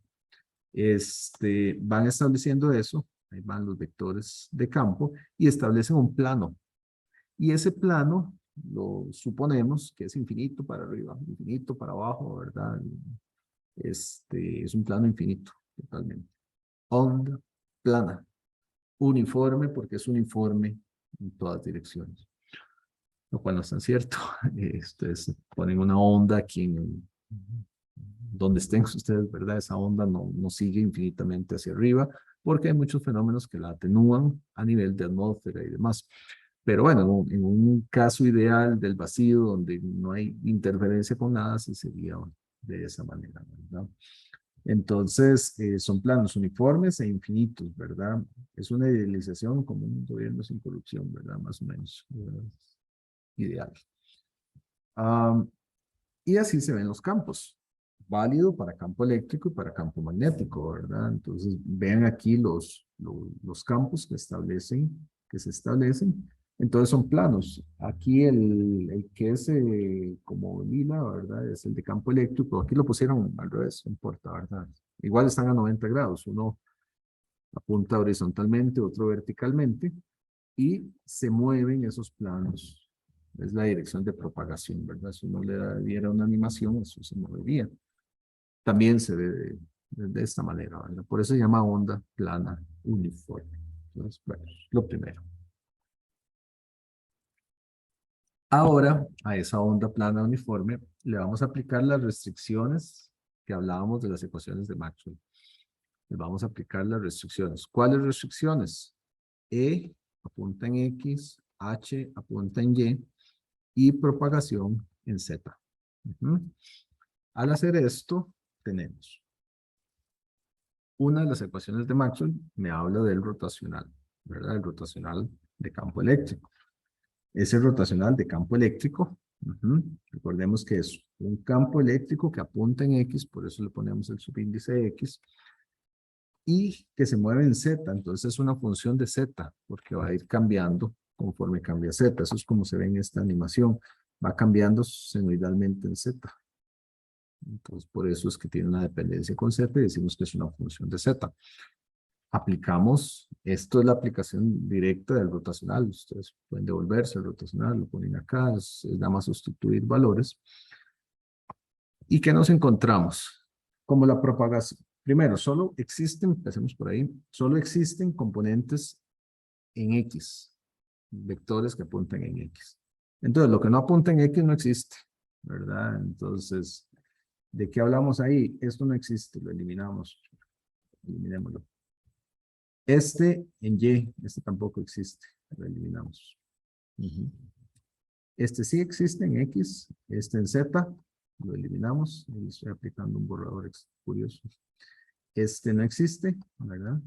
Van estableciendo eso, ahí van los vectores de campo, y establecen un plano. Y ese plano lo suponemos que es infinito para arriba, infinito para abajo, ¿verdad? Es un plano infinito, totalmente. Onda plana, uniforme, porque es uniforme en todas direcciones. Lo cual no es tan cierto. Ustedes ponen una onda aquí donde estén ustedes, ¿verdad? Esa onda no sigue infinitamente hacia arriba, porque hay muchos fenómenos que la atenúan a nivel de atmósfera y demás. Pero bueno, en un caso ideal del vacío, donde no hay interferencia con nada, sí sería de esa manera, ¿verdad? Entonces, son planos uniformes e infinitos, ¿verdad? Es una idealización como un gobierno sin corrupción, ¿verdad? Más o menos, ¿verdad? Ideal. Y así se ven los campos. Válido para campo eléctrico y para campo magnético, ¿verdad? Entonces, vean aquí los campos que se establecen. Entonces son planos. Aquí el que es como lila, ¿verdad? Es el de campo eléctrico. Aquí lo pusieron al revés, no importa, ¿verdad? Igual están a 90 grados. Uno apunta horizontalmente, otro verticalmente, y se mueven esos planos. Es la dirección de propagación, ¿verdad? Si uno le diera una animación, eso se movería. También se ve de esta manera, ¿verdad? Por eso se llama onda plana uniforme. Entonces, bueno, lo primero. Ahora, a esa onda plana uniforme le vamos a aplicar las restricciones que hablábamos de las ecuaciones de Maxwell. Le vamos a aplicar las restricciones. ¿Cuáles restricciones? E apunta en X, H apunta en y propagación en Z. Al hacer esto, tenemos una de las ecuaciones de Maxwell, me habla del rotacional, ¿verdad? El rotacional de campo eléctrico. Ese rotacional de campo eléctrico, recordemos que es un campo eléctrico que apunta en X, por eso le ponemos el subíndice X, y que se mueve en Z, entonces es una función de Z, porque va a ir cambiando conforme cambia Z. Eso es como se ve en esta animación, va cambiando senoidalmente en Z. Entonces, por eso es que tiene una dependencia con Z y decimos que es una función de Z. Aplicamos, esto es la aplicación directa del rotacional. Ustedes pueden devolverse el rotacional, lo ponen acá, es nada más sustituir valores. ¿Y qué nos encontramos? Como la propagación. Primero, solo existen, empecemos por ahí, solo existen componentes en X, vectores que apuntan en X. Entonces, lo que no apunta en X no existe, ¿verdad? Entonces, ¿de qué hablamos ahí? Esto no existe, lo eliminamos. Eliminémoslo. Este en Y, este tampoco existe, lo eliminamos. Este sí existe en X, este en Z, lo eliminamos. Ahí estoy aplicando un borrador curioso. Este no existe, ¿verdad?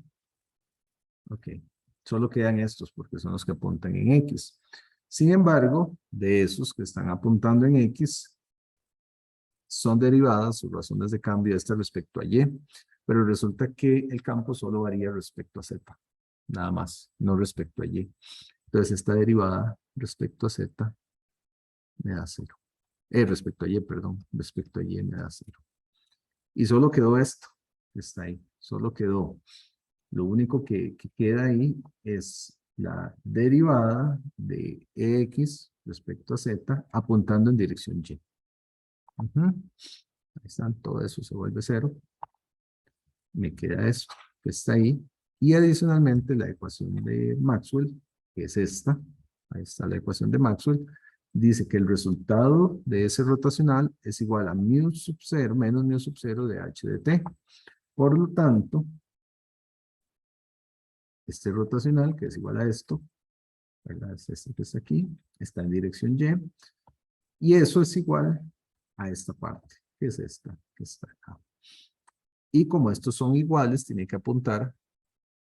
Ok, solo quedan estos porque son los que apuntan en X. Sin embargo, de esos que están apuntando en X, son derivadas sus razones de cambio de este respecto a Y, pero resulta que el campo solo varía respecto a Z. nada más, no respecto a y. Entonces esta derivada respecto a z me da 0. Respecto a y, perdón, respecto a y me da 0. Y solo quedó esto, que está ahí, solo quedó. Lo único que queda ahí es la derivada de x respecto a z apuntando en dirección y. Ahí están, todo eso se vuelve 0. Me queda esto, que está ahí. Y adicionalmente la ecuación de Maxwell, que es esta. Ahí está la ecuación de Maxwell. Dice que el resultado de ese rotacional es igual a mu sub 0 menos mu sub 0 de h de t. Por lo tanto, este rotacional, que es igual a esto, ¿verdad? Es este que está aquí, está en dirección y. Y eso es igual a esta parte, que es esta, que está acá. Y como estos son iguales, tiene que apuntar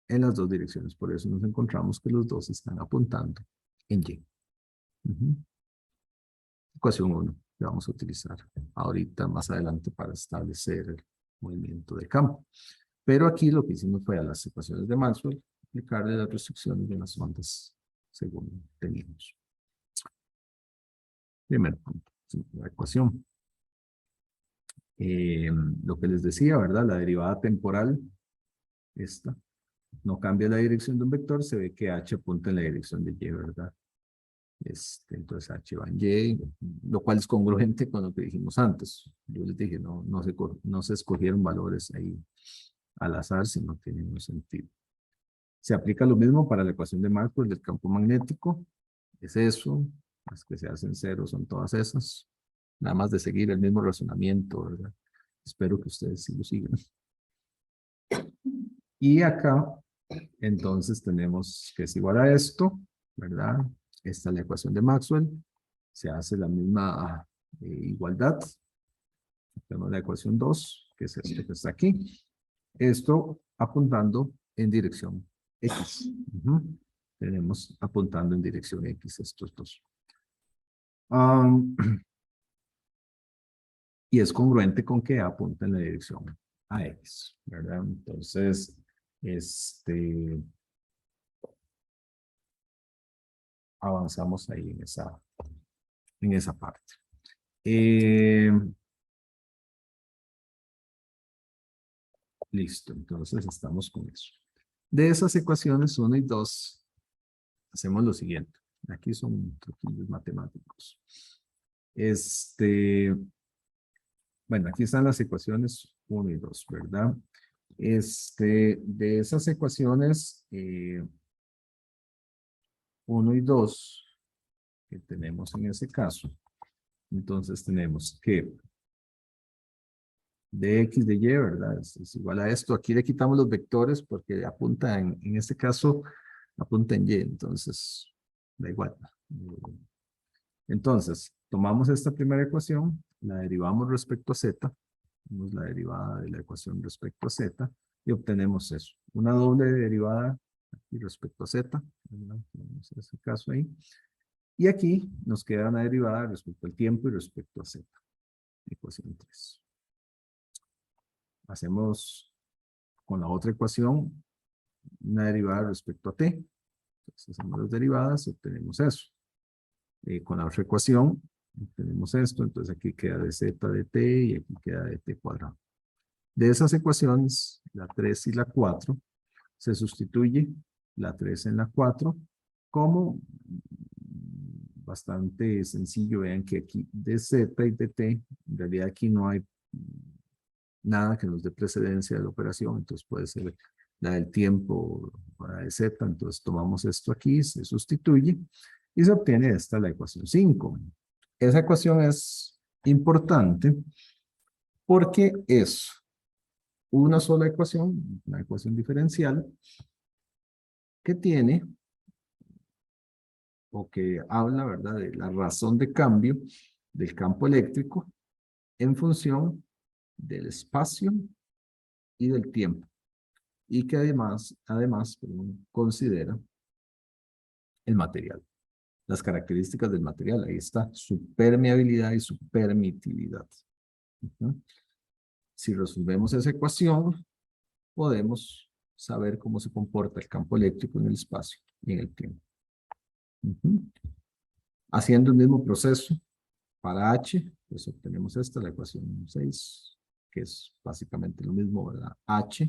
en las dos direcciones. Por eso nos encontramos que los dos están apuntando en y. Ecuación 1, que vamos a utilizar ahorita, más adelante, para establecer el movimiento del campo. Pero aquí lo que hicimos fue a las ecuaciones de Maxwell aplicarle las restricciones de las ondas según teníamos. Primer punto, la ecuación. Lo que les decía, ¿verdad? La derivada temporal, esta, no cambia la dirección de un vector, se ve que h apunta en la dirección de y, ¿verdad? Entonces h va en y, lo cual es congruente con lo que dijimos antes. Yo les dije, no se escogieron valores ahí al azar, sino tienen un sentido. Se aplica lo mismo para la ecuación de Maxwell del campo magnético. Es eso, las que se hacen cero son todas esas. Nada más de seguir el mismo razonamiento, ¿verdad? Espero que ustedes sí lo sigan. Y acá, entonces tenemos que es igual a esto, ¿verdad? Esta es la ecuación de Maxwell. Se hace la misma igualdad. Tenemos la ecuación 2, que es esto que está aquí. Esto apuntando en dirección X. Tenemos apuntando en dirección X estos dos. Y es congruente con que apunta en la dirección a X, ¿verdad? Entonces, avanzamos ahí en esa parte. Listo, entonces estamos con eso. De esas ecuaciones 1 y 2, hacemos lo siguiente. Aquí son truquillos matemáticos. Bueno, aquí están las ecuaciones 1 y 2, ¿verdad? De esas ecuaciones 1 y 2 que tenemos en ese caso, entonces tenemos que de x de y, ¿verdad? Es igual a esto. Aquí le quitamos los vectores porque apunta en este caso, apunta en y, entonces da igual. Entonces, tomamos esta primera ecuación, la derivamos respecto a z, tenemos la derivada de la ecuación respecto a z, y obtenemos eso, una doble derivada aquí respecto a z, ¿verdad? Tenemos ese caso ahí, y aquí nos queda una derivada respecto al tiempo y respecto a z, ecuación 3. Hacemos con la otra ecuación una derivada respecto a t, entonces hacemos las derivadas y obtenemos eso. Con la otra ecuación tenemos esto, entonces aquí queda de z de t y aquí queda de t cuadrado. De esas ecuaciones, la 3 y la 4, se sustituye la 3 en la 4 como bastante sencillo. Vean que aquí de z y de t, en realidad aquí no hay nada que nos dé precedencia de la operación, entonces puede ser la del tiempo o la de z, entonces tomamos esto aquí, se sustituye y se obtiene esta, la ecuación 5. Esa ecuación es importante porque es una sola ecuación, una ecuación diferencial, que tiene, o que habla, ¿verdad?, de la razón de cambio del campo eléctrico en función del espacio y del tiempo. Y que además considera el material. Las características del material, ahí está, su permeabilidad y su permitividad. Si resolvemos esa ecuación, podemos saber cómo se comporta el campo eléctrico en el espacio y en el tiempo. Haciendo el mismo proceso para H, pues obtenemos esta, la ecuación 6, que es básicamente lo mismo, ¿verdad? H,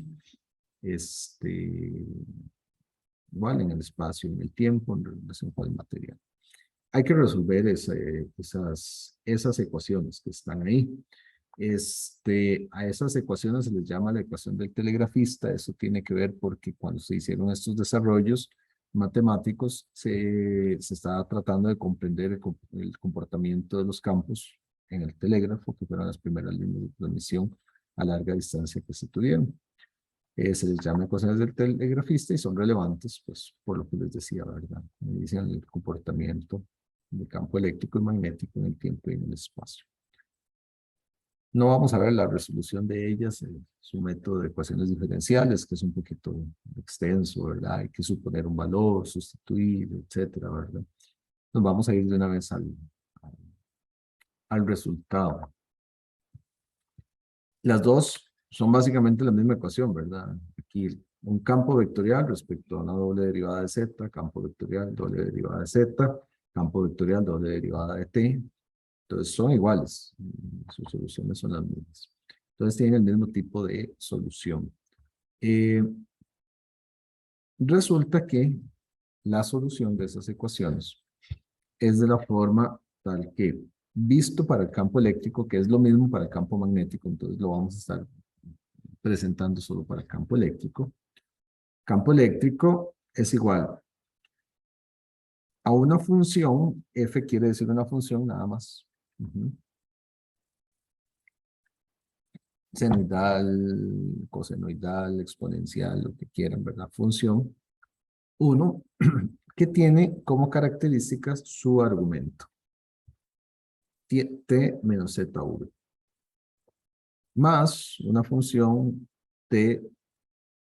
igual en el espacio y en el tiempo en relación con el material. Hay que resolver esas ecuaciones que están ahí. A esas ecuaciones se les llama la ecuación del telegrafista. Eso tiene que ver porque cuando se hicieron estos desarrollos matemáticos, se estaba tratando de comprender el comportamiento de los campos en el telégrafo, que fueron las primeras líneas de transmisión a larga distancia que se tuvieron. Se les llama ecuaciones del telegrafista y son relevantes, pues, por lo que les decía, ¿verdad? Dicen el comportamiento del campo eléctrico y magnético en el tiempo y en el espacio. No vamos a ver la resolución de ellas, su método de ecuaciones diferenciales, que es un poquito extenso, ¿verdad? Hay que suponer un valor, sustituir, etcétera, ¿verdad? Nos vamos a ir de una vez al resultado. Las dos son básicamente la misma ecuación, ¿verdad? Aquí un campo vectorial respecto a una doble derivada de z, campo vectorial, doble derivada de z, campo vectorial, doble derivada de t. Entonces son iguales, sus soluciones son las mismas. Entonces tienen el mismo tipo de solución. Resulta que la solución de esas ecuaciones es de la forma tal que, visto para el campo eléctrico, que es lo mismo para el campo magnético, entonces lo vamos a estar presentando solo para el campo eléctrico. Campo eléctrico es igual a una función, f quiere decir una función nada más. Senoidal, cosenoidal, exponencial, lo que quieran, ¿verdad? Función 1, que tiene como características su argumento. T menos ZV. Más una función T,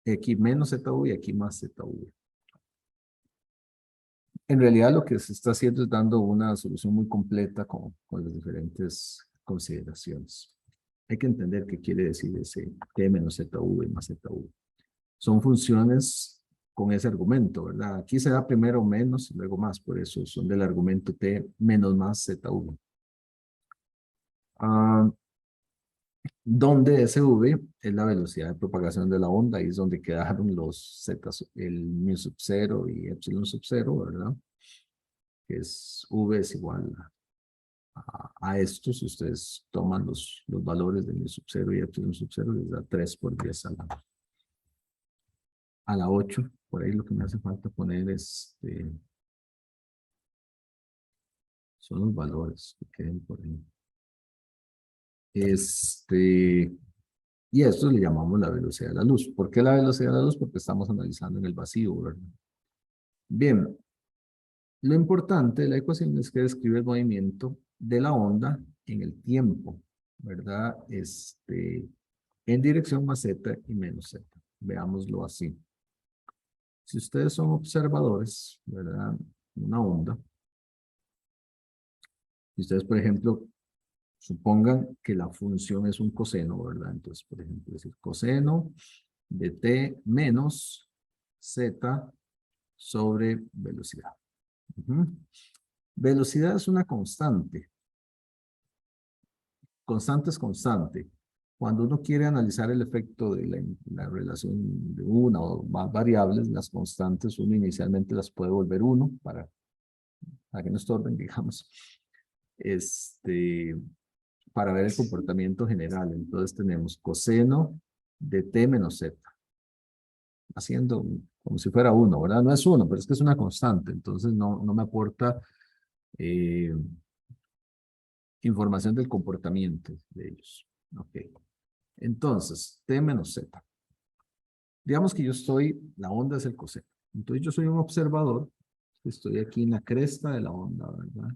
X menos ZV y aquí más ZV. En realidad lo que se está haciendo es dando una solución muy completa con las diferentes consideraciones. Hay que entender qué quiere decir ese T menos ZV más ZV. Son funciones con ese argumento, ¿verdad? Aquí se da primero menos y luego más, por eso son del argumento T menos más ZV. Donde SV es la velocidad de propagación de la onda, ahí es donde quedaron los Z, el mu sub 0 y epsilon sub 0, ¿verdad? Que es V es igual a esto, si ustedes toman los valores de mu sub 0 y epsilon sub 0, les da 3 por 10 a la 8. Por ahí lo que me hace falta poner es, son los valores que queden por ahí. Y a esto le llamamos la velocidad de la luz. ¿Por qué la velocidad de la luz? Porque estamos analizando en el vacío, ¿verdad? Bien, lo importante de la ecuación es que describe el movimiento de la onda en el tiempo, ¿verdad? En dirección más z y menos z. Veámoslo así. Si ustedes son observadores, ¿verdad? Una onda. Si ustedes, por ejemplo, supongan que la función es un coseno, ¿verdad? Entonces, por ejemplo, decir coseno de t menos z sobre velocidad. Velocidad es una constante. Constante es constante. Cuando uno quiere analizar el efecto de la relación de una o más variables, las constantes uno inicialmente las puede volver 1 para que no estorben, digamos. Para ver el comportamiento general. Entonces tenemos coseno de t menos z. Haciendo como si fuera 1, ¿verdad? No es 1, pero es que es una constante. Entonces no me aporta información del comportamiento de ellos. Ok. Entonces, t menos z. Digamos que la onda es el coseno. Entonces yo soy un observador, estoy aquí en la cresta de la onda, ¿verdad?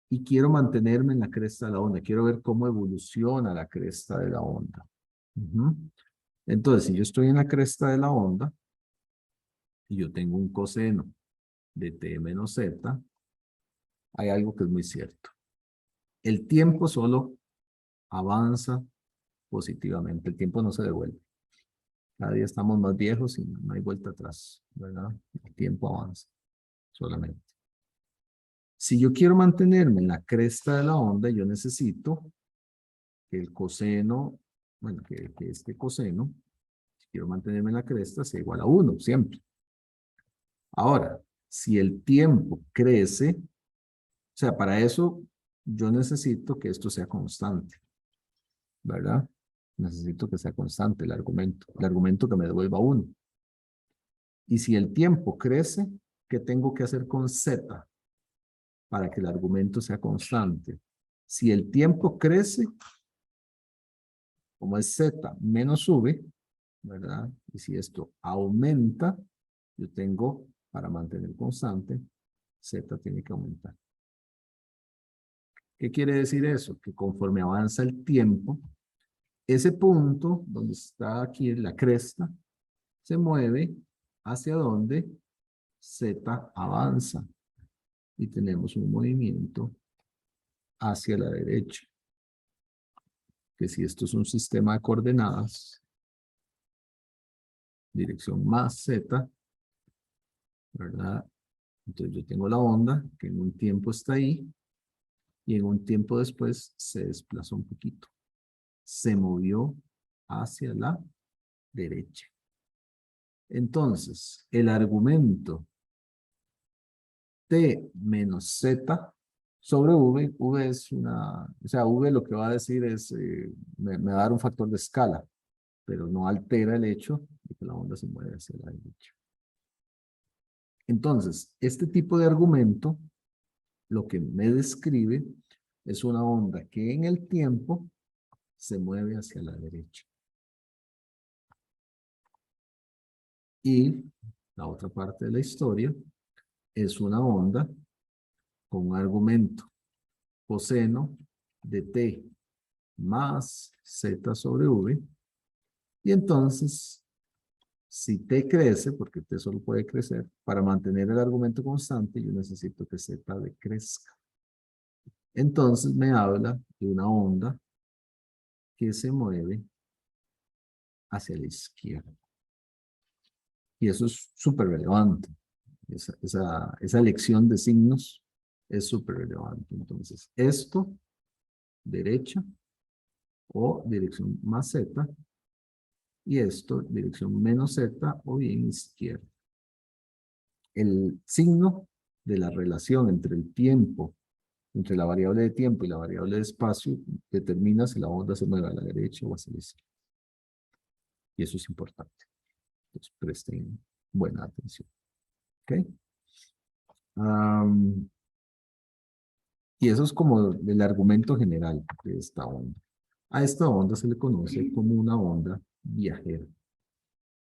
Y quiero mantenerme en la cresta de la onda, quiero ver cómo evoluciona la cresta de la onda. Entonces, si yo estoy en la cresta de la onda, y yo tengo un coseno de t menos z, hay algo que es muy cierto. El tiempo solo avanza positivamente, el tiempo no se devuelve. Cada día estamos más viejos y no hay vuelta atrás, ¿verdad? El tiempo avanza solamente. Si yo quiero mantenerme en la cresta de la onda, yo necesito que el coseno, bueno, que este coseno, si quiero mantenerme en la cresta, sea igual a 1 siempre. Ahora, si el tiempo crece, o sea, para eso yo necesito que esto sea constante, ¿verdad? Necesito que sea constante el argumento que me devuelva 1. Y si el tiempo crece, ¿qué tengo que hacer con z para que el argumento sea constante? Si el tiempo crece, como es z menos v, ¿verdad? Y si esto aumenta, yo tengo, para mantener constante, z tiene que aumentar. ¿Qué quiere decir eso? Que conforme avanza el tiempo, ese punto donde está aquí la cresta, se mueve hacia donde z avanza. Y tenemos un movimiento hacia la derecha. Que si esto es un sistema de coordenadas, dirección más z, ¿verdad? Entonces yo tengo la onda que en un tiempo está ahí y en un tiempo después se desplazó un poquito. Se movió hacia la derecha. Entonces, el argumento t menos z sobre v es una, o sea, v lo que va a decir es, me va a dar un factor de escala, pero no altera el hecho de que la onda se mueve hacia la derecha. Entonces, este tipo de argumento, lo que me describe es una onda que en el tiempo se mueve hacia la derecha. Y la otra parte de la historia es una onda con un argumento coseno de t más z sobre v. Y entonces, si t crece, porque t solo puede crecer, para mantener el argumento constante, yo necesito que z decrezca. Entonces me habla de una onda que se mueve hacia la izquierda. Y eso es súper relevante. Esa elección de signos es súper relevante. Entonces, esto, derecha o dirección más z, y esto, dirección menos z o bien izquierda. El signo de la relación entre el tiempo, entre la variable de tiempo y la variable de espacio, determina si la onda se mueve a la derecha o hacia la izquierda. Y eso es importante. Entonces, presten buena atención. ¿Ok? Y eso es como el argumento general de esta onda. A esta onda se le conoce como una onda viajera,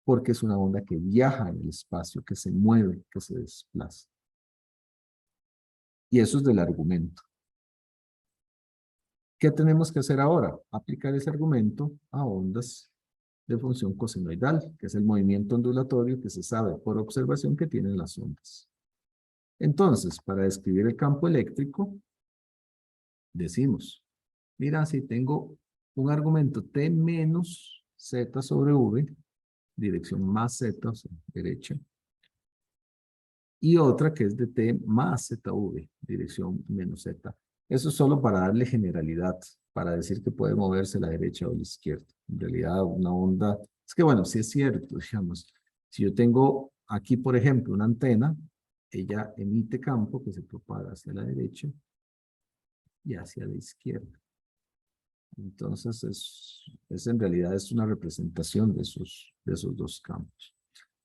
porque es una onda que viaja en el espacio, que se mueve, que se desplaza. Y eso es del argumento. ¿Qué tenemos que hacer ahora? Aplicar ese argumento a ondas de función cosenoidal, que es el movimiento ondulatorio que se sabe por observación que tienen las ondas. Entonces, para describir el campo eléctrico, decimos, mira, si tengo un argumento T menos Z sobre V, dirección más Z, o sea, derecha, y otra que es de T más ZV, dirección menos Z. Eso es solo para darle generalidad, para decir que puede moverse a la derecha o a la izquierda. En realidad, una onda, es que bueno, sí es cierto, digamos, si yo tengo aquí, por ejemplo, una antena, ella emite campo que se propaga hacia la derecha y hacia la izquierda. Entonces, es en realidad es una representación de esos dos campos.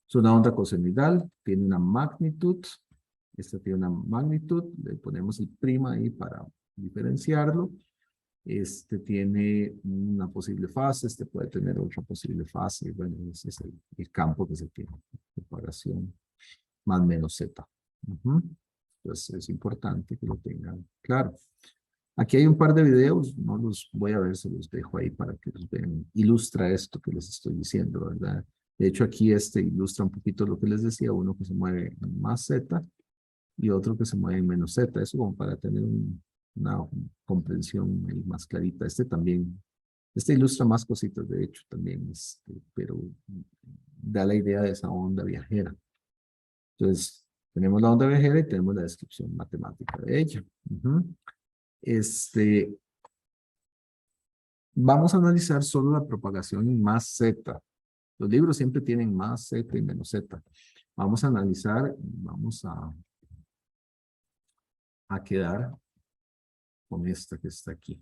Es una onda cosenoidal, tiene una magnitud, esta tiene una magnitud, le ponemos el prima ahí para diferenciarlo. Este tiene una posible fase, este puede tener otra posible fase, bueno, ese es el campo que se tiene, propagación más menos z. Entonces es importante que lo tengan claro. Aquí hay un par de videos, no los voy a ver, se los dejo ahí para que los vean. Ilustra esto que les estoy diciendo, ¿verdad? De hecho, aquí ilustra un poquito lo que les decía, uno que se mueve en más Z y otro que se mueve en menos Z. Eso como para tener una comprensión ahí más clarita. Este también Este ilustra más cositas, de hecho, también, pero da la idea de esa onda viajera. Entonces, tenemos la onda viajera y tenemos la descripción matemática de ella. Vamos a analizar solo la propagación en más z. Los libros siempre tienen más z y menos z. Vamos a analizar, vamos a quedar con esta que está aquí.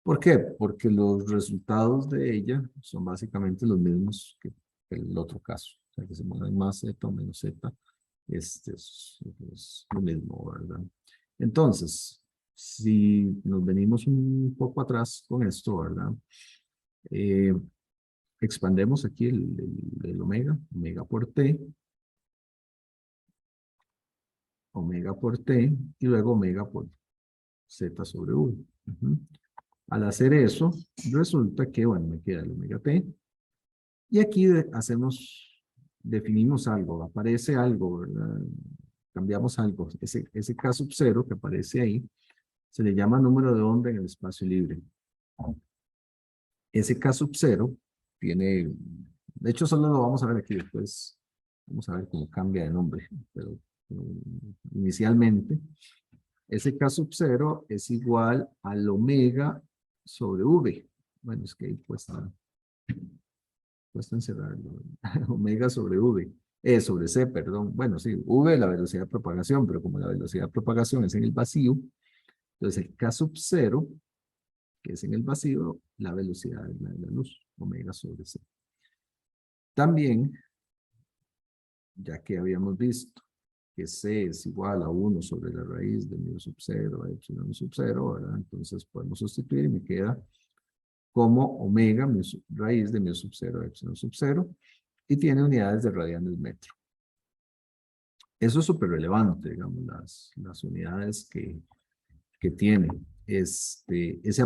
¿Por qué? Porque los resultados de ella son básicamente los mismos que el otro caso. O sea, que se mueven más z o menos z. Es lo mismo, ¿verdad? Entonces, si nos venimos un poco atrás con esto, ¿verdad? Expandemos aquí el omega, omega por t, y luego omega por z sobre v. Al hacer eso, resulta que, bueno, me queda el omega t, y aquí definimos algo, aparece algo, ¿verdad? Cambiamos algo. Ese K sub 0 que aparece ahí, se le llama número de onda en el espacio libre. Ese K sub 0 tiene, de hecho solo lo vamos a ver aquí después, vamos a ver cómo cambia de nombre, pero inicialmente, ese K sub 0 es igual al omega sobre V. Bueno, es que ahí cuesta encerrarlo. Omega sobre V. Sobre C, perdón. Bueno, sí, V la velocidad de propagación, pero como la velocidad de propagación es en el vacío, entonces el K sub 0, que es en el vacío, la velocidad de la luz, omega sobre C. También, ya que habíamos visto que C es igual a 1 sobre la raíz de mu sub 0 a epsilon sub 0, ¿verdad? Entonces podemos sustituir y me queda como omega raíz de mu sub 0 a epsilon sub 0 y tiene unidades de radianes metro. Eso es súper relevante, digamos, las unidades que tiene. Ese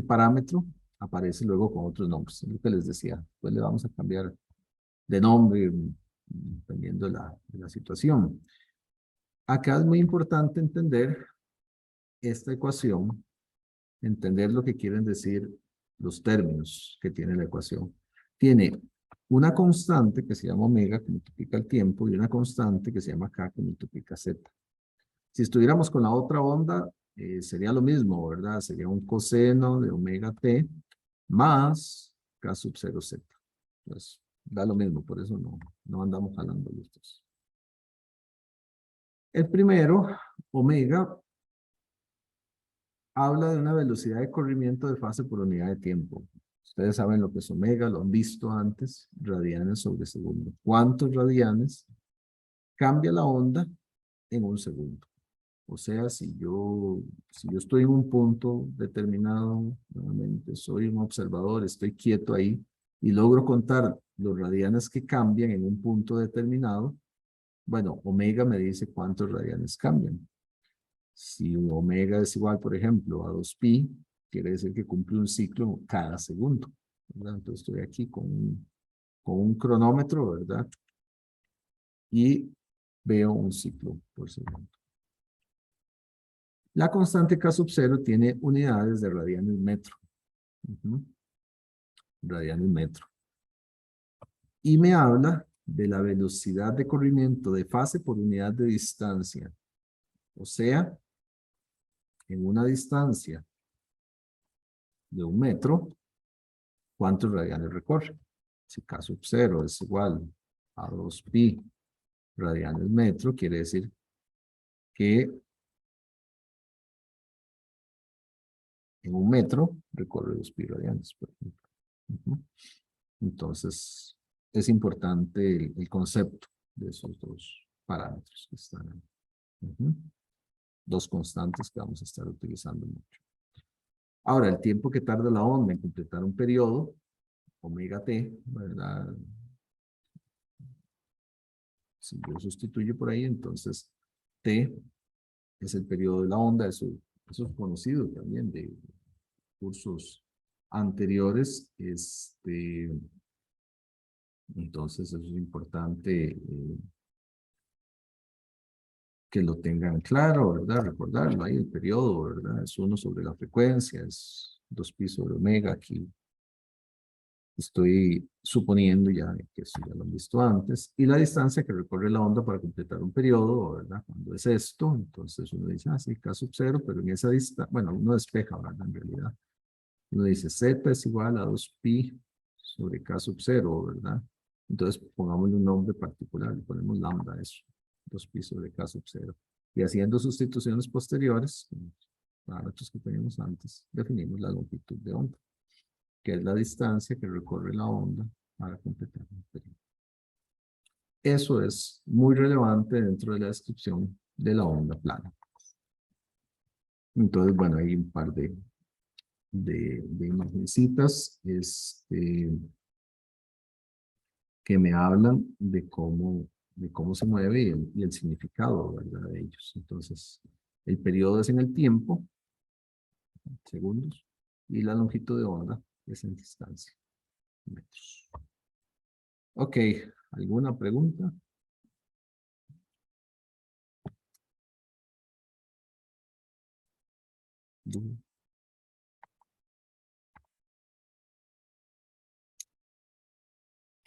parámetro aparece luego con otros nombres, es lo que les decía. Pues le vamos a cambiar de nombre dependiendo de la situación. Acá es muy importante entender esta ecuación, entender lo que quieren decir los términos que tiene la ecuación. Tiene una constante que se llama omega, que multiplica el tiempo, y una constante que se llama k, que multiplica z. Si estuviéramos con la otra onda, sería lo mismo, ¿verdad? Sería un coseno de omega t más k sub 0 z. Pues da lo mismo, por eso no andamos jalando los dos. El primero, omega, habla de una velocidad de corrimiento de fase por unidad de tiempo. Ustedes saben lo que es omega, lo han visto antes, radianes sobre segundo. ¿Cuántos radianes cambia la onda en un segundo? O sea, si yo estoy en un punto determinado, nuevamente soy un observador, estoy quieto ahí y logro contar los radianes que cambian en un punto determinado, bueno, omega me dice cuántos radianes cambian. Si omega es igual, por ejemplo, a 2pi, quiere decir que cumple un ciclo cada segundo, ¿verdad? Entonces estoy aquí con un cronómetro, ¿verdad? Y veo un ciclo por segundo. La constante K sub 0 tiene unidades de radianes metro. Radianes metro. Y me habla de la velocidad de corrimiento de fase por unidad de distancia. O sea, en una distancia de 1 metro, ¿cuántos radianes recorre? Si K sub 0 es igual a 2pi radianes metro, quiere decir que en 1 metro recorre 2pi radianes, por ejemplo. Entonces, es importante el concepto de esos dos parámetros que están ahí. Dos constantes que vamos a estar utilizando mucho. Ahora, el tiempo que tarda la onda en completar un periodo, omega t, ¿verdad? Si yo sustituyo por ahí, entonces t es el periodo de la onda, eso es conocido también de cursos anteriores. Entonces eso es importante que lo tengan claro, ¿verdad? Recordarlo ahí, el periodo, ¿verdad? Es 1 sobre la frecuencia, es 2pi sobre omega aquí. Estoy suponiendo ya que eso ya lo han visto antes. Y la distancia que recorre la onda para completar un periodo, ¿verdad? Cuando es esto, entonces uno dice, ah, sí, K sub 0, pero en esa distancia, bueno, uno despeja, ¿verdad? En realidad. Uno dice, Z es igual a 2pi sobre K sub 0, ¿verdad? Entonces pongámosle un nombre particular, le ponemos lambda a eso, 2pi sobre K sub 0. Y haciendo sustituciones posteriores, con los parámetros que teníamos antes, definimos la longitud de onda, que es la distancia que recorre la onda para completar el periodo. Eso es muy relevante dentro de la descripción de la onda plana. Entonces, bueno, hay un par de imagencitas que me hablan de cómo se mueve y el significado, ¿verdad? De ellos. Entonces, el periodo es en el tiempo, segundos, y la longitud de onda es en distancia, metros. Ok, ¿alguna pregunta?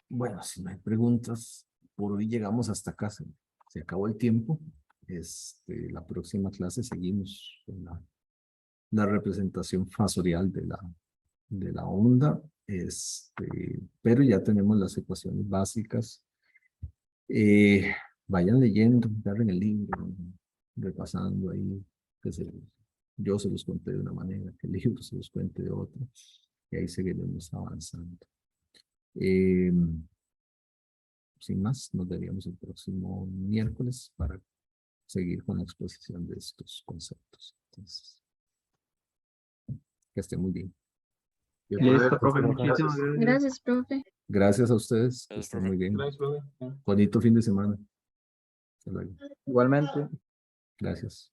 Bueno, si no hay preguntas, por hoy llegamos hasta acá. Se acabó el tiempo. La próxima clase seguimos con la representación fasorial de la onda. Pero ya tenemos las ecuaciones básicas. Vayan leyendo, agarren el libro, repasando ahí. Yo se los conté de una manera, que el libro se los cuente de otra. Y ahí seguiremos avanzando. Sin más, nos veríamos el próximo miércoles para seguir con la exposición de estos conceptos. Entonces, que esté muy bien.
Listo, profe, muchísimas gracias.
Gracias, profe.
Gracias a ustedes, que estén muy bien.
Gracias, profe.
Bonito fin de semana. Hasta luego.
Igualmente.
Gracias.